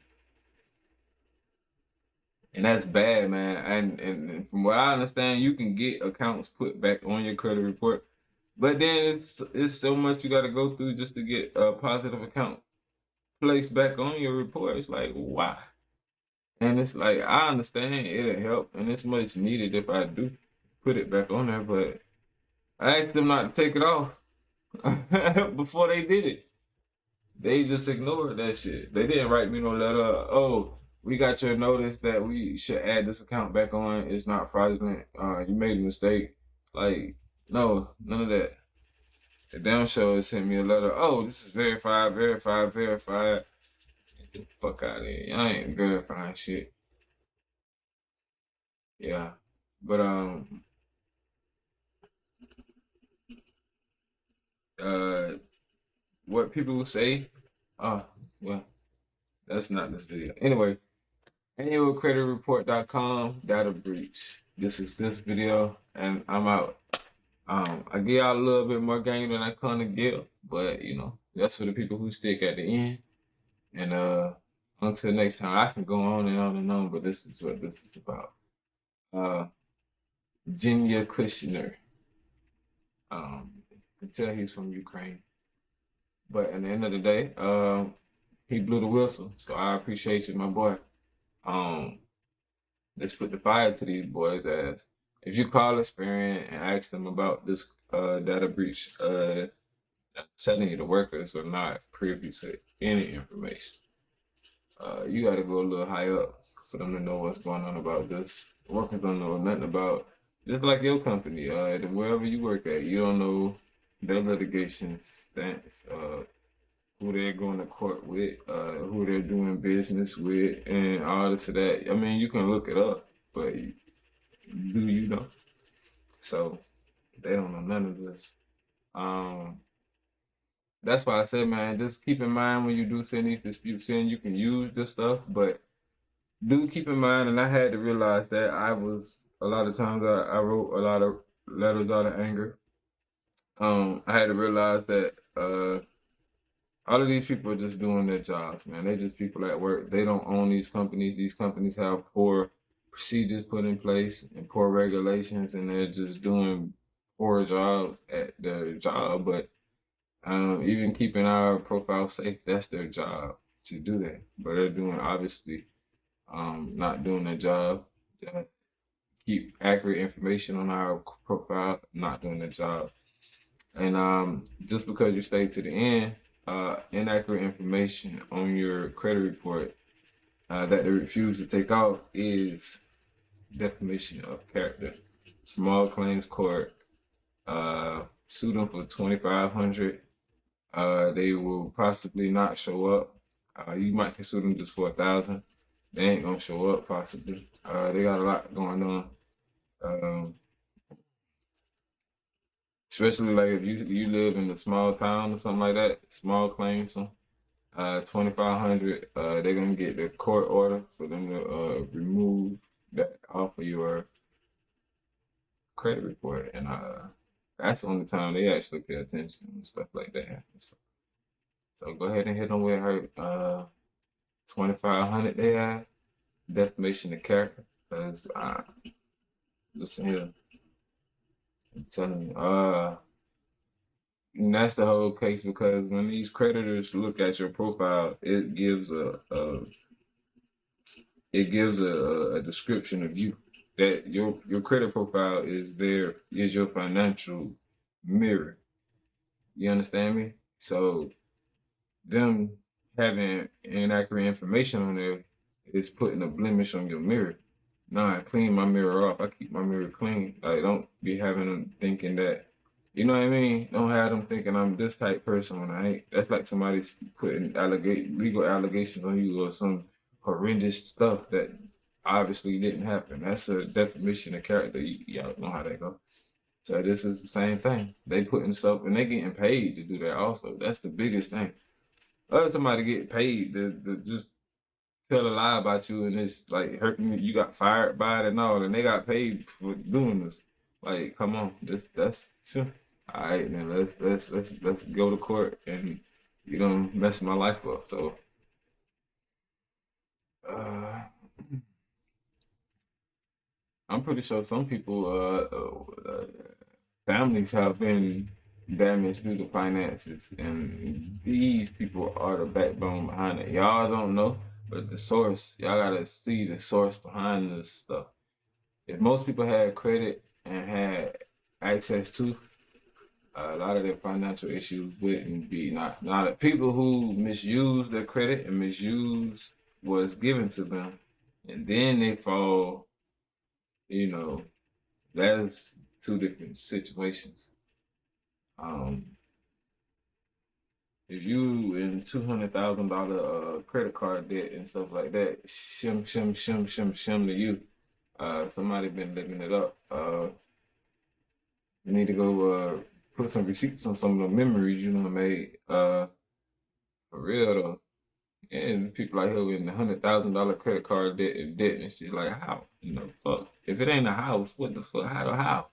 and that's bad, man. And from what I understand, you can get accounts put back on your credit report, but then it's so much you got to go through just to get a positive account placed back on your report. It's like why? And it's like I understand it'll help, and it's much needed if I do put it back on there. But I asked them not to take it off before they did it. They just ignored that shit. They didn't write me no letter. Oh, we got your notice that we should add this account back on. It's not fraudulent. You made a mistake. Like, no, none of that. The damn show sent me a letter. Oh, this is verified, verified, verified. Get the fuck out of here. I ain't verifying shit. Yeah. But uh what people will say, uh well, that's not this video. Anyway, annualcreditreport.com data breach. This is this video, and I'm out. I give y'all a little bit more game than I kind of give, but that's for the people who stick at the end. And until next time, I can go on and on and on, but this is what this is about. Jenya Kushner. You can tell he's from Ukraine, but at the end of the day, he blew the whistle. So I appreciate you, my boy. Let's put the fire to these boys' ass. If you call Experian and ask them about this data breach, I'm telling you the workers are not privy to any information. You got to go a little higher up for them to know what's going on about this. Workers don't know nothing about, just like your company, wherever you work at, you don't know their litigation stance, who they're going to court with, who they're doing business with, and all this of that. I mean, you can look it up, but do you know? So they don't know none of this. That's why I say, man, just keep in mind when you do send these disputes in, you can use this stuff, but do keep in mind, and I had to realize that a lot of times I wrote a lot of letters out of anger. I had to realize that all of these people are just doing their jobs, man. They're just people at work. They don't own these companies. These companies have poor procedures put in place and poor regulations, and they're just doing poor jobs at their job. But even keeping our profile safe, that's their job to do that. But they're doing obviously not doing their job. Keep accurate information on our profile, not doing their job. And just because you stay to the end, inaccurate information on your credit report that they refuse to take off is defamation of character. Small claims court, sue them for $2,500. They will possibly not show up. You might can sue them just for $1,000. They ain't gonna show up possibly. They got a lot going on. Especially like if you live in a small town or something like that, small claims. $2,500. They're gonna get the court order for them to remove that off of your credit report, and that's the only time they actually pay attention and stuff like that. So go ahead and hit them with her 2,500. They ask defamation of character, because listen here, I'm telling you, and that's the whole case, because when these creditors look at your profile, it gives a description of you, that your credit profile is your financial mirror. You understand me? So them having inaccurate information on there is putting a blemish on your mirror. Nah, I clean my mirror off. I keep my mirror clean. Like, don't be having them thinking that, you know what I mean? Don't have them thinking I'm this type person when I ain't. That's like somebody's putting legal allegations on you or some horrendous stuff that obviously didn't happen. That's a defamation of character. Y'all know how that go. So this is the same thing. They putting stuff, and they getting paid to do that also. That's the biggest thing. Other somebody get paid to just tell a lie about you, and it's like hurting you. You got fired by it and all, and they got paid for doing this. Like, come on, that's all right. Then let's go to court, and you don't mess my life up. So, uh, I'm pretty sure some people, families have been damaged due to finances, and these people are the backbone behind it. Y'all don't know, but the source, y'all gotta see the source behind this stuff. If most people had credit and had access to, a lot of their financial issues wouldn't be. Not the people who misuse their credit and misuse what's given to them, and then they fall. You know, that's two different situations. Um, if you in $200,000 credit card debt and stuff like that, shim to you. Somebody been living it up. You need to go put some receipts on some of the memories you know made. For real though. And people out here with $100,000 credit card debt and shit, like, how? Fuck. If it ain't a house, what the fuck? How?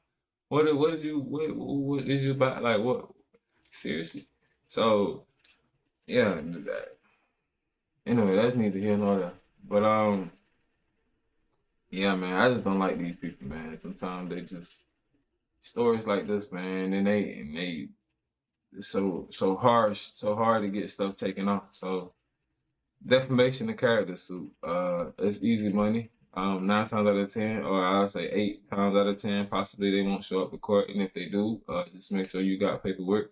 What is you about? Like, what? Seriously. So yeah, anyway, that's neither here nor there. But yeah, man, I just don't like these people, man. Sometimes they just stories like this, man, and they so harsh, so hard to get stuff taken off. So defamation of character suit, it's easy money. 9 times out of 10, or I'll say 8 times out of 10, possibly they won't show up to court, and if they do, just make sure you got paperwork,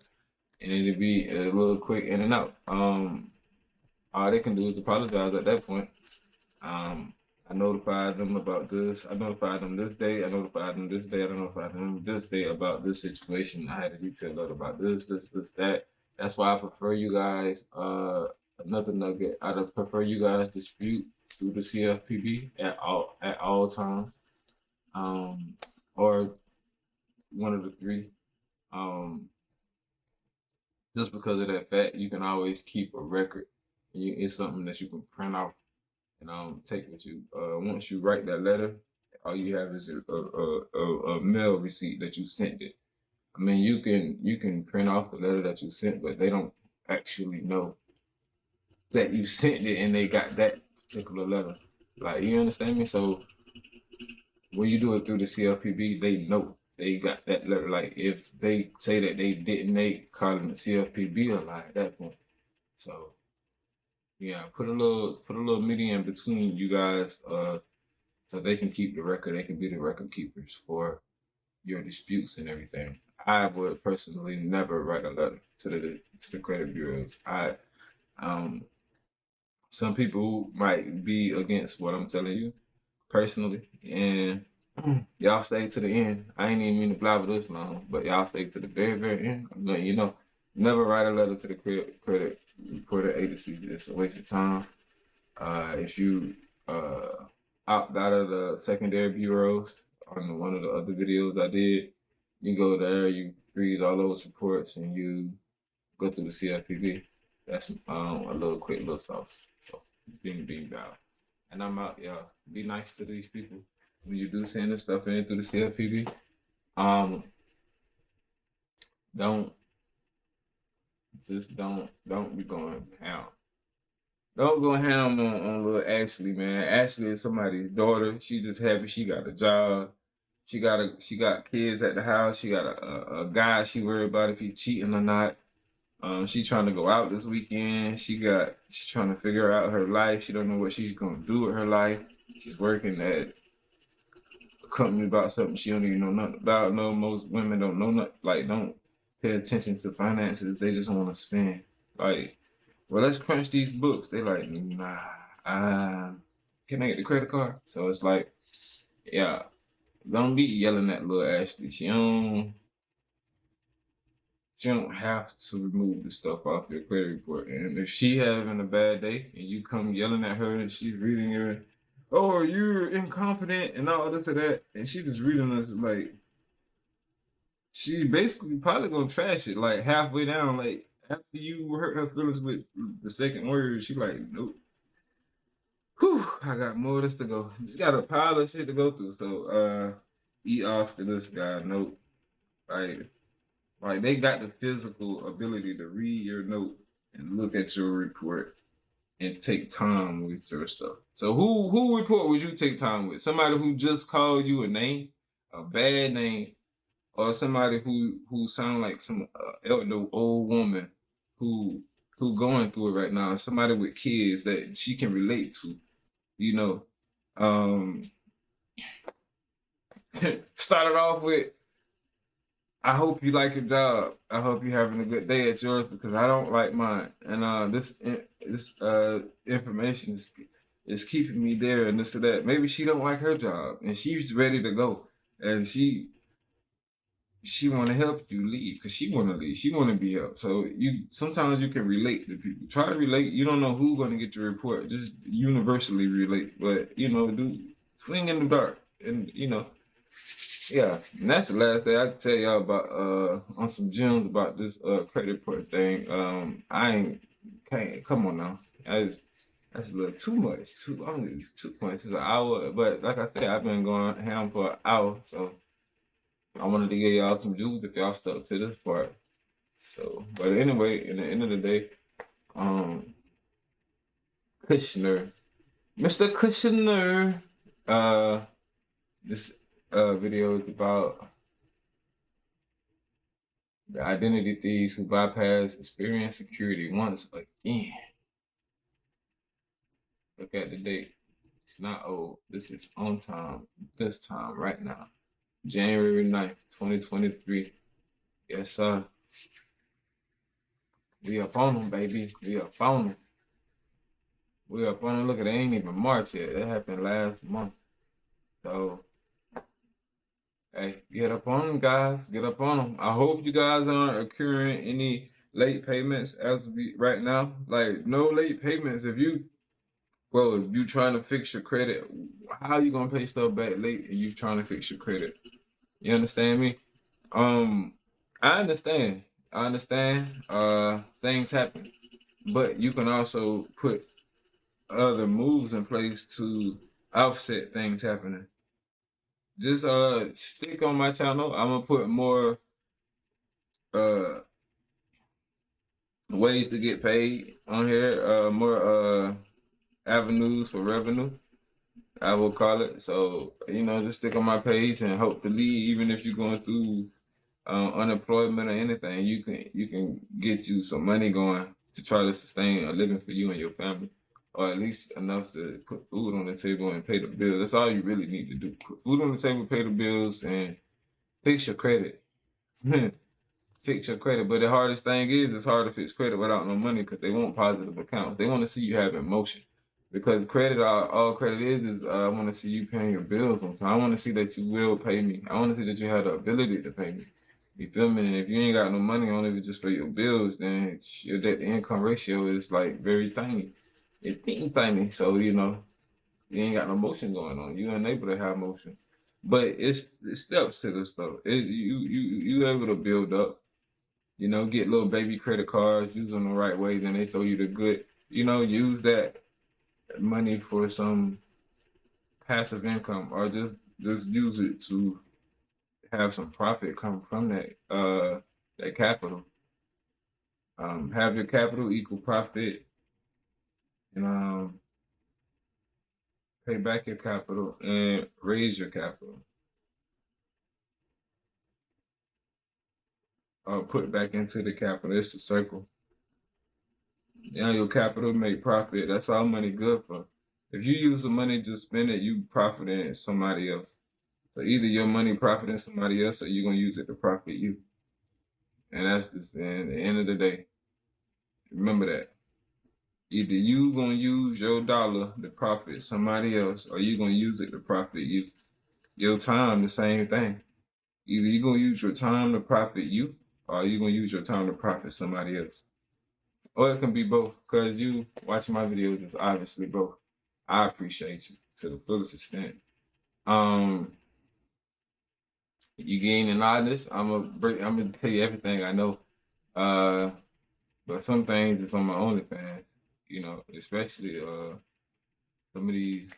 and it'll be a little quick in and out. All they can do is apologize at that point. I notified them about this. I notified them this day. I notified them this day. I notified them this day about this situation. I had a detailed note about this, that. That's why I prefer you guys. Another nugget. I'd prefer you guys dispute through the CFPB at all times. Um, or one of the three. Um, just because of that fact, you can always keep a record. It's something that you can print out and take with you. Once you write that letter, all you have is a mail receipt that you sent it. I mean, you can print off the letter that you sent, but they don't actually know that you sent it and they got that particular letter. Like, you understand me? So when you do it through the CFPB, they know they got that letter. Like, if they say that they didn't, they calling the CFPB a lie at that point. So yeah, put a little medium between you guys, so they can keep the record. They can be the record keepers for your disputes and everything. I would personally never write a letter to the credit bureaus. Um some people might be against what I'm telling you personally, and y'all stay to the end. I ain't even mean to blabber this long, but y'all stay to the very, very end. I'm letting you know, never write a letter to the credit reporter agency. It's a waste of time. If you opt out of the secondary bureaus on one of the other videos I did, you go there, you freeze all those reports, and you go to the CFPB. That's a little quick little sauce. So bean bow. And I'm out, y'all. Be nice to these people when you do send this stuff in through the CFPB. Um, don't don't be going ham. Don't go ham on little Ashley, man. Ashley is somebody's daughter. She just happy she got a job. She got kids at the house. She got a guy she worried about if he cheating or not. She trying to go out this weekend. She's trying to figure out her life. She don't know what she's gonna do with her life. She's working at a company about something she don't even know nothing about. No, most women don't know nothing, like don't pay attention to finances. They just want to spend. Like, well, let's crunch these books. They like, nah, can I get the credit card? So it's like, yeah, don't be yelling at little Ashley. She don't have to remove the stuff off your credit report. And if she having a bad day and you come yelling at her and she's reading your, oh, you're incompetent and all this and that, and she just reading this like, she basically probably gonna trash it like halfway down. Like after you hurt her feelings with the second word, she like, nope. Whew, I got more of this to go. Just got a pile of shit to go through. So eat off to this guy. Nope. Like they got the physical ability to read your note and look at your report and take time with your stuff. So who report would you take time with? Somebody who just called you a name, a bad name, or somebody who sound like some elder old woman who going through it right now. Somebody with kids that she can relate to. You know, um, started off with, I hope you like your job. I hope you're having a good day at yours because I don't like mine. And this information is keeping me there and this or that. Maybe she don't like her job and she's ready to go, and she want to help you leave because she want to leave. She want to be helped. So you sometimes you can relate to people. Try to relate. You don't know who's going to get your report. Just universally relate. But do swing in the dark and yeah, and that's the last thing I can tell y'all about on some gems about this credit report thing. I ain't can't come on now. That's a little too much. It's too much. It's an hour, but like I said, I've been going ham for an hour, so I wanted to give y'all some juice if y'all stuck to this part. So, but anyway, in the end of the day, um, Kushner, Mr. Kushner, this video is about the identity thieves who bypass Experian security once again. Look at the date. It's not old. This is on time. This time, right now. January 9th, 2023. Yes, sir. We up on them, baby. We up on them. We up on them. Look, it ain't even March yet. That happened last month. So, hey, get up on them, guys. Get up on them. I hope you guys aren't accruing any late payments as of right now. Like, no late payments. If you trying to fix your credit, how you gonna pay stuff back late and you trying to fix your credit? You understand me? I understand. I understand. Things happen, but you can also put other moves in place to offset things happening. Just stick on my channel. I'm gonna put more uh ways to get paid on here. More avenues for revenue, I will call it. So just stick on my page and hopefully, even if you're going through unemployment or anything, you can get you some money going to try to sustain a living for you and your family, or at least enough to put food on the table and pay the bills. That's all you really need to do. Put food on the table, pay the bills, and fix your credit. Fix your credit. But the hardest thing is it's hard to fix credit without no money because they want positive accounts. They want to see you have emotion. Because credit, all credit is I want to see you paying your bills on time. I want to see that you will pay me. I want to see that you have the ability to pay me. You feel me? And if you ain't got no money on it just for your bills, then your debt to income ratio is like very tiny. It's tiny. So you ain't got no motion going on. You unable to have motion. But it's steps to this stuff. You able to build up. Get little baby credit cards, use them the right way, then they throw you the good, use that money for some passive income, or just use it to have some profit come from that capital. Have your capital equal profit, and pay back your capital and raise your capital. Put back into the capital. It's a circle. Your capital make profit. That's all money good for. If you use the money to spend it, you profit in somebody else. So either your money profit in somebody else, or you're gonna use it to profit you. And that's just in the end of the day. Remember that. Either you gonna use your dollar to profit somebody else, or you gonna use it to profit you. Your time, the same thing. Either you gonna use your time to profit you, or you gonna use your time to profit somebody else. Or it can be both, because you watching my videos is obviously both. I appreciate you to the fullest extent. Um, you gaining knowledge. I'm gonna tell you everything I know. Uh, but some things is on my OnlyFans. Especially some of these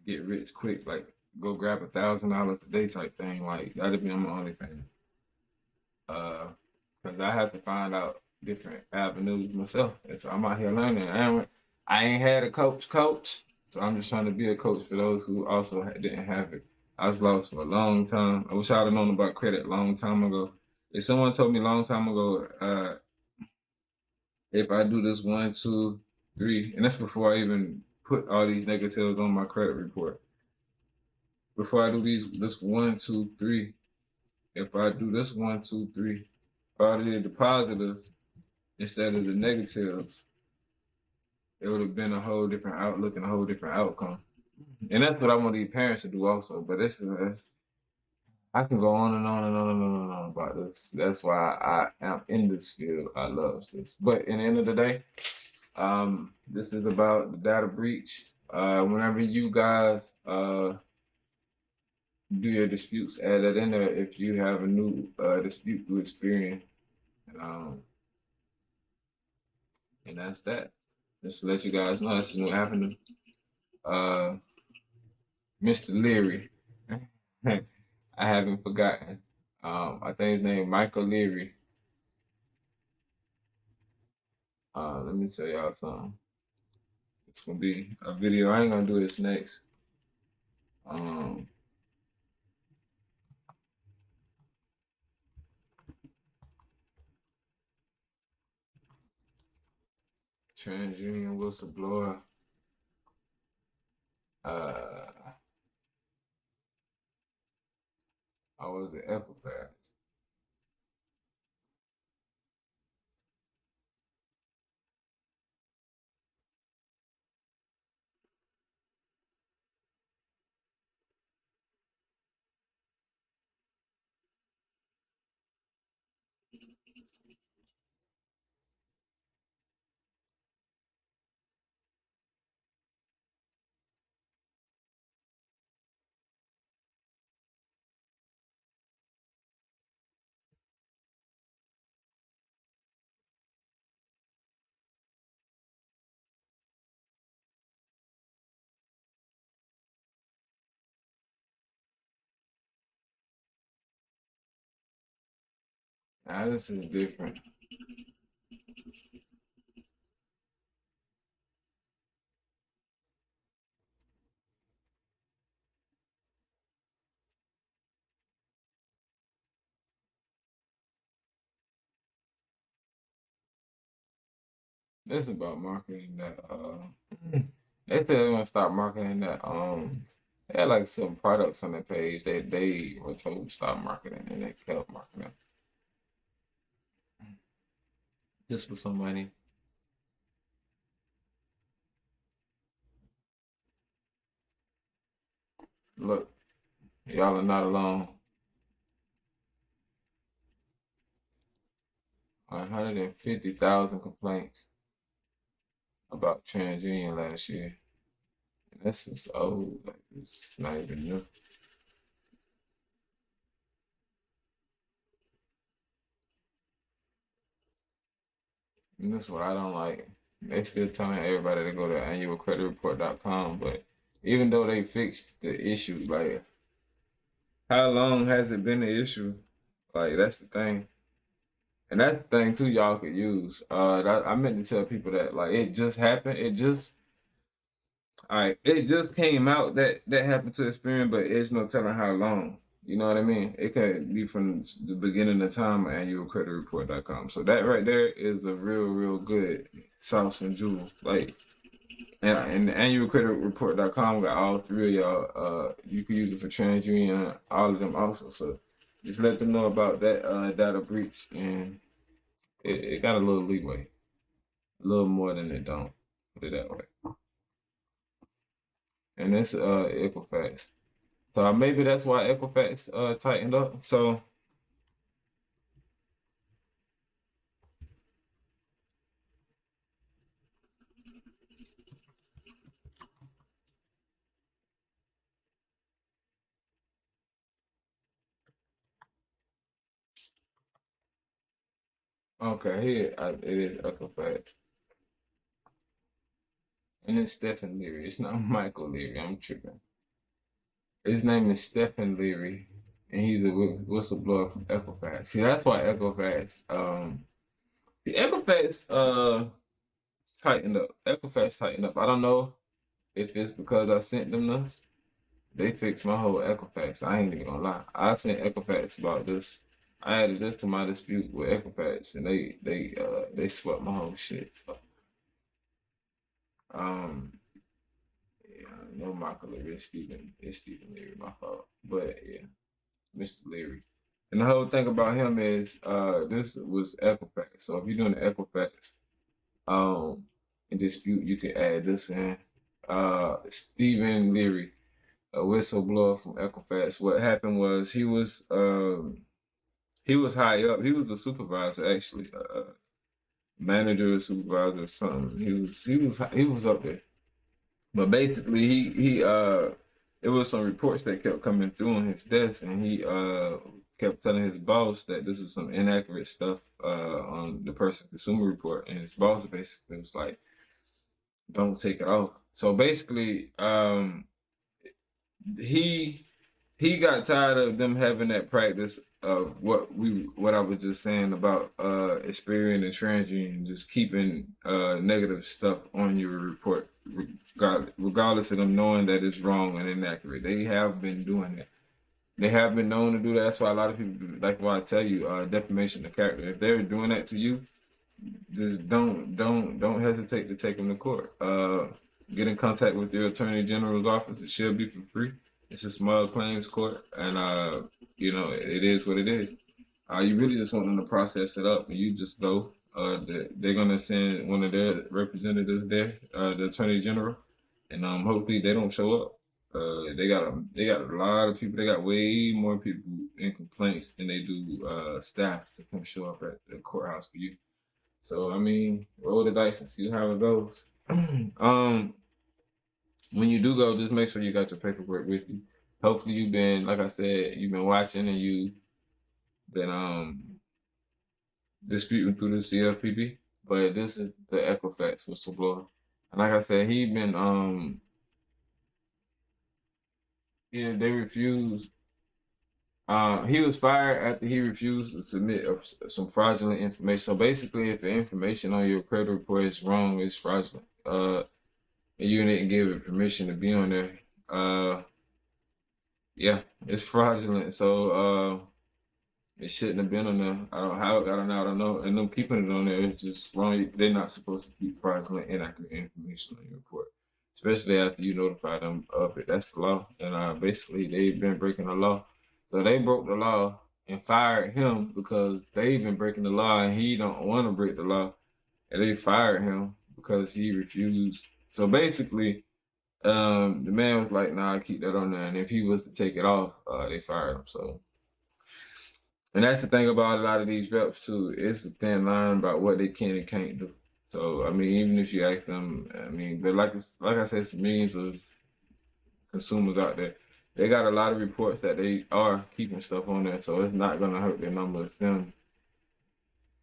get rich quick, like go grab $1,000 a day type thing. Like that'd be on my OnlyFans. Because I have to find out different avenues myself. And so I'm out here learning. I ain't had a coach, so I'm just trying to be a coach for those who also didn't have it. I was lost for a long time. I wish I'd have known about credit a long time ago. If someone told me a long time ago, if I do this 1, 2, 3, and that's before I even put all these negatives on my credit report. Before I do this 1, 2, 3, if I do this 1, 2, 3, if I did the positives instead of the negatives, it would have been a whole different outlook and a whole different outcome. And that's what I want these parents to do also. But I can go on and on and on and on and on about this. That's why I am in this field. I love this. But in the end of the day, this is about the data breach. Whenever you guys do your disputes, add that in there if you have a new dispute through Experian. And that's that. Just to let you guys know, that's a new avenue. Uh, Mr. Leary. I haven't forgotten. I think his name Michael Leary. Let me tell y'all something. It's gonna be a video. I ain't gonna do this next. Um, TransUnion whistleblower. I was the Equifax. Now this is different. This is about marketing that they said they're gonna stop marketing that they had like some products on their page that they were told to stop marketing and they kept marketing just for some money. Look, y'all are not alone. 150,000 complaints about TransUnion last year. And this is old. Like it's not even new. And that's what I don't like. They still telling everybody to go to annualcreditreport.com, but even though they fixed the issue, like how long has it been an issue? Like that's the thing. And that's the thing too y'all could use. I meant to tell people that like it just happened. It just came out that that happened to Experian, but it's no telling how long. You know what I mean? It could be from the beginning of time at annualcreditreport.com. So that right there is a real, real good sauce and jewel. Like and the annualcreditreport.com got all three of y'all. You can use it for TransUnion, all of them also. So just let them know about that data breach, and it got a little leeway, a little more than it don't. Put it that way. And it's Equifax. So maybe that's why Equifax tightened up. So okay, here it is Equifax, and it's Stephen Leary. It's not Michael Leary. I'm tripping. His name is Stephen Leary, and he's a whistleblower from Equifax. See, that's why Equifax. The Equifax tightened up. Equifax tightened up. I don't know if it's because I sent them this. They fixed my whole Equifax. I ain't even gonna lie. I sent Equifax about this. I added this to my dispute with Equifax, and they swept my whole shit. So um yeah, no Michael Leary, it's Stephen Leary, my fault. But yeah, Mr. Leary. And the whole thing about him is this was Equifax. So if you're doing the Equifax in dispute, you can add this in. Stephen Leary, a whistleblower from Equifax. What happened was he was high up. He was a supervisor actually, manager or supervisor or something. He was up there. But basically he it was some reports that kept coming through on his desk, and he kept telling his boss that this is some inaccurate stuff on the personal consumer report, and his boss basically was like, don't take it off. So basically he he got tired of them having that practice of what I was just saying about Experian and TransUnion, just keeping negative stuff on your report, regardless of them knowing that it's wrong and inaccurate. They have been doing that. They have been known to do that. That's why a lot of people do. Like what I tell you, defamation of character. If they're doing that to you, just don't hesitate to take them to court. Get in contact with your attorney general's office. It should be for free. It's a small claims court, and it is what it is. You really just want them to process it up, and you just go. They're gonna send one of their representatives there, the attorney general, and hopefully they don't show up. They got a lot of people. They got way more people in complaints than they do staff to come show up at the courthouse for you. So I mean, roll the dice and see how it goes. When you do go, just make sure you got your paperwork with you. Hopefully you've been, like I said, you've been watching and you've been disputing through the CFPB. But this is the Equifax whistleblower. And like I said, they refused. He was fired after he refused to submit some fraudulent information. So basically, if the information on your credit report is wrong, it's fraudulent. And you didn't give it permission to be on there. Yeah, it's fraudulent. So it shouldn't have been on there. I don't know. And them keeping it on there is just wrong. They're not supposed to keep fraudulent, inaccurate information on your report, especially after you notify them of it. That's the law. And basically, they've been breaking the law. So they broke the law and fired him because they've been breaking the law and he don't want to break the law. And they fired him because he refused. So basically, the man was like, "Nah, keep that on there." And if he was to take it off, they fired him. So, and that's the thing about a lot of these reps too. It's a thin line about what they can and can't do. So, I mean, even if you ask them, I mean, but like I said, it's millions of consumers out there. They got a lot of reports that they are keeping stuff on there, so it's not gonna hurt their numbers. Them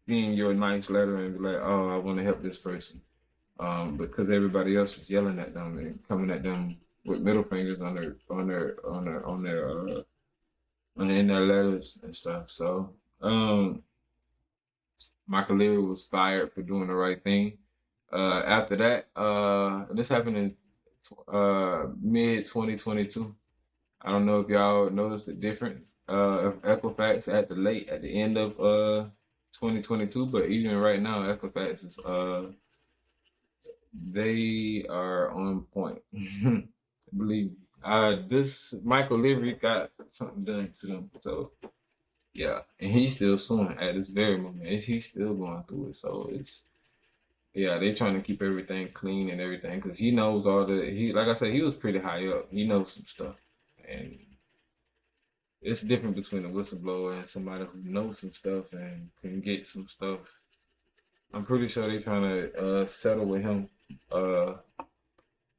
being your nice letter and be like, oh, I want to help this person. Because everybody else is yelling at them and coming at them with middle fingers in their letters and stuff. So Michael Leary was fired for doing the right thing. After that, this happened in mid 2022. I don't know if y'all noticed the difference of Equifax at the end of 2022, but even right now, Equifax is they are on point. Believe me. This Michael Leary got something done to them. So yeah, and he's still suing at this very moment. He's still going through it. So it's yeah, they trying to keep everything clean and everything because he knows all the he like I said, he was pretty high up. He knows some stuff. And it's different between a whistleblower and somebody who knows some stuff and can get some stuff. I'm pretty sure they're trying to settle with him. Uh,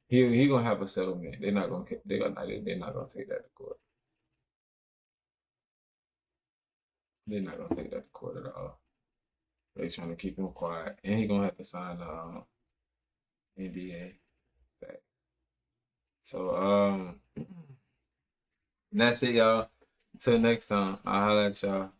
he gonna have a settlement. They're not gonna take that to court. They're not gonna take that to court at all. They trying to keep him quiet, and he gonna have to sign the NDA. Fact. So that's it, y'all. Until next time, I'll holler at y'all.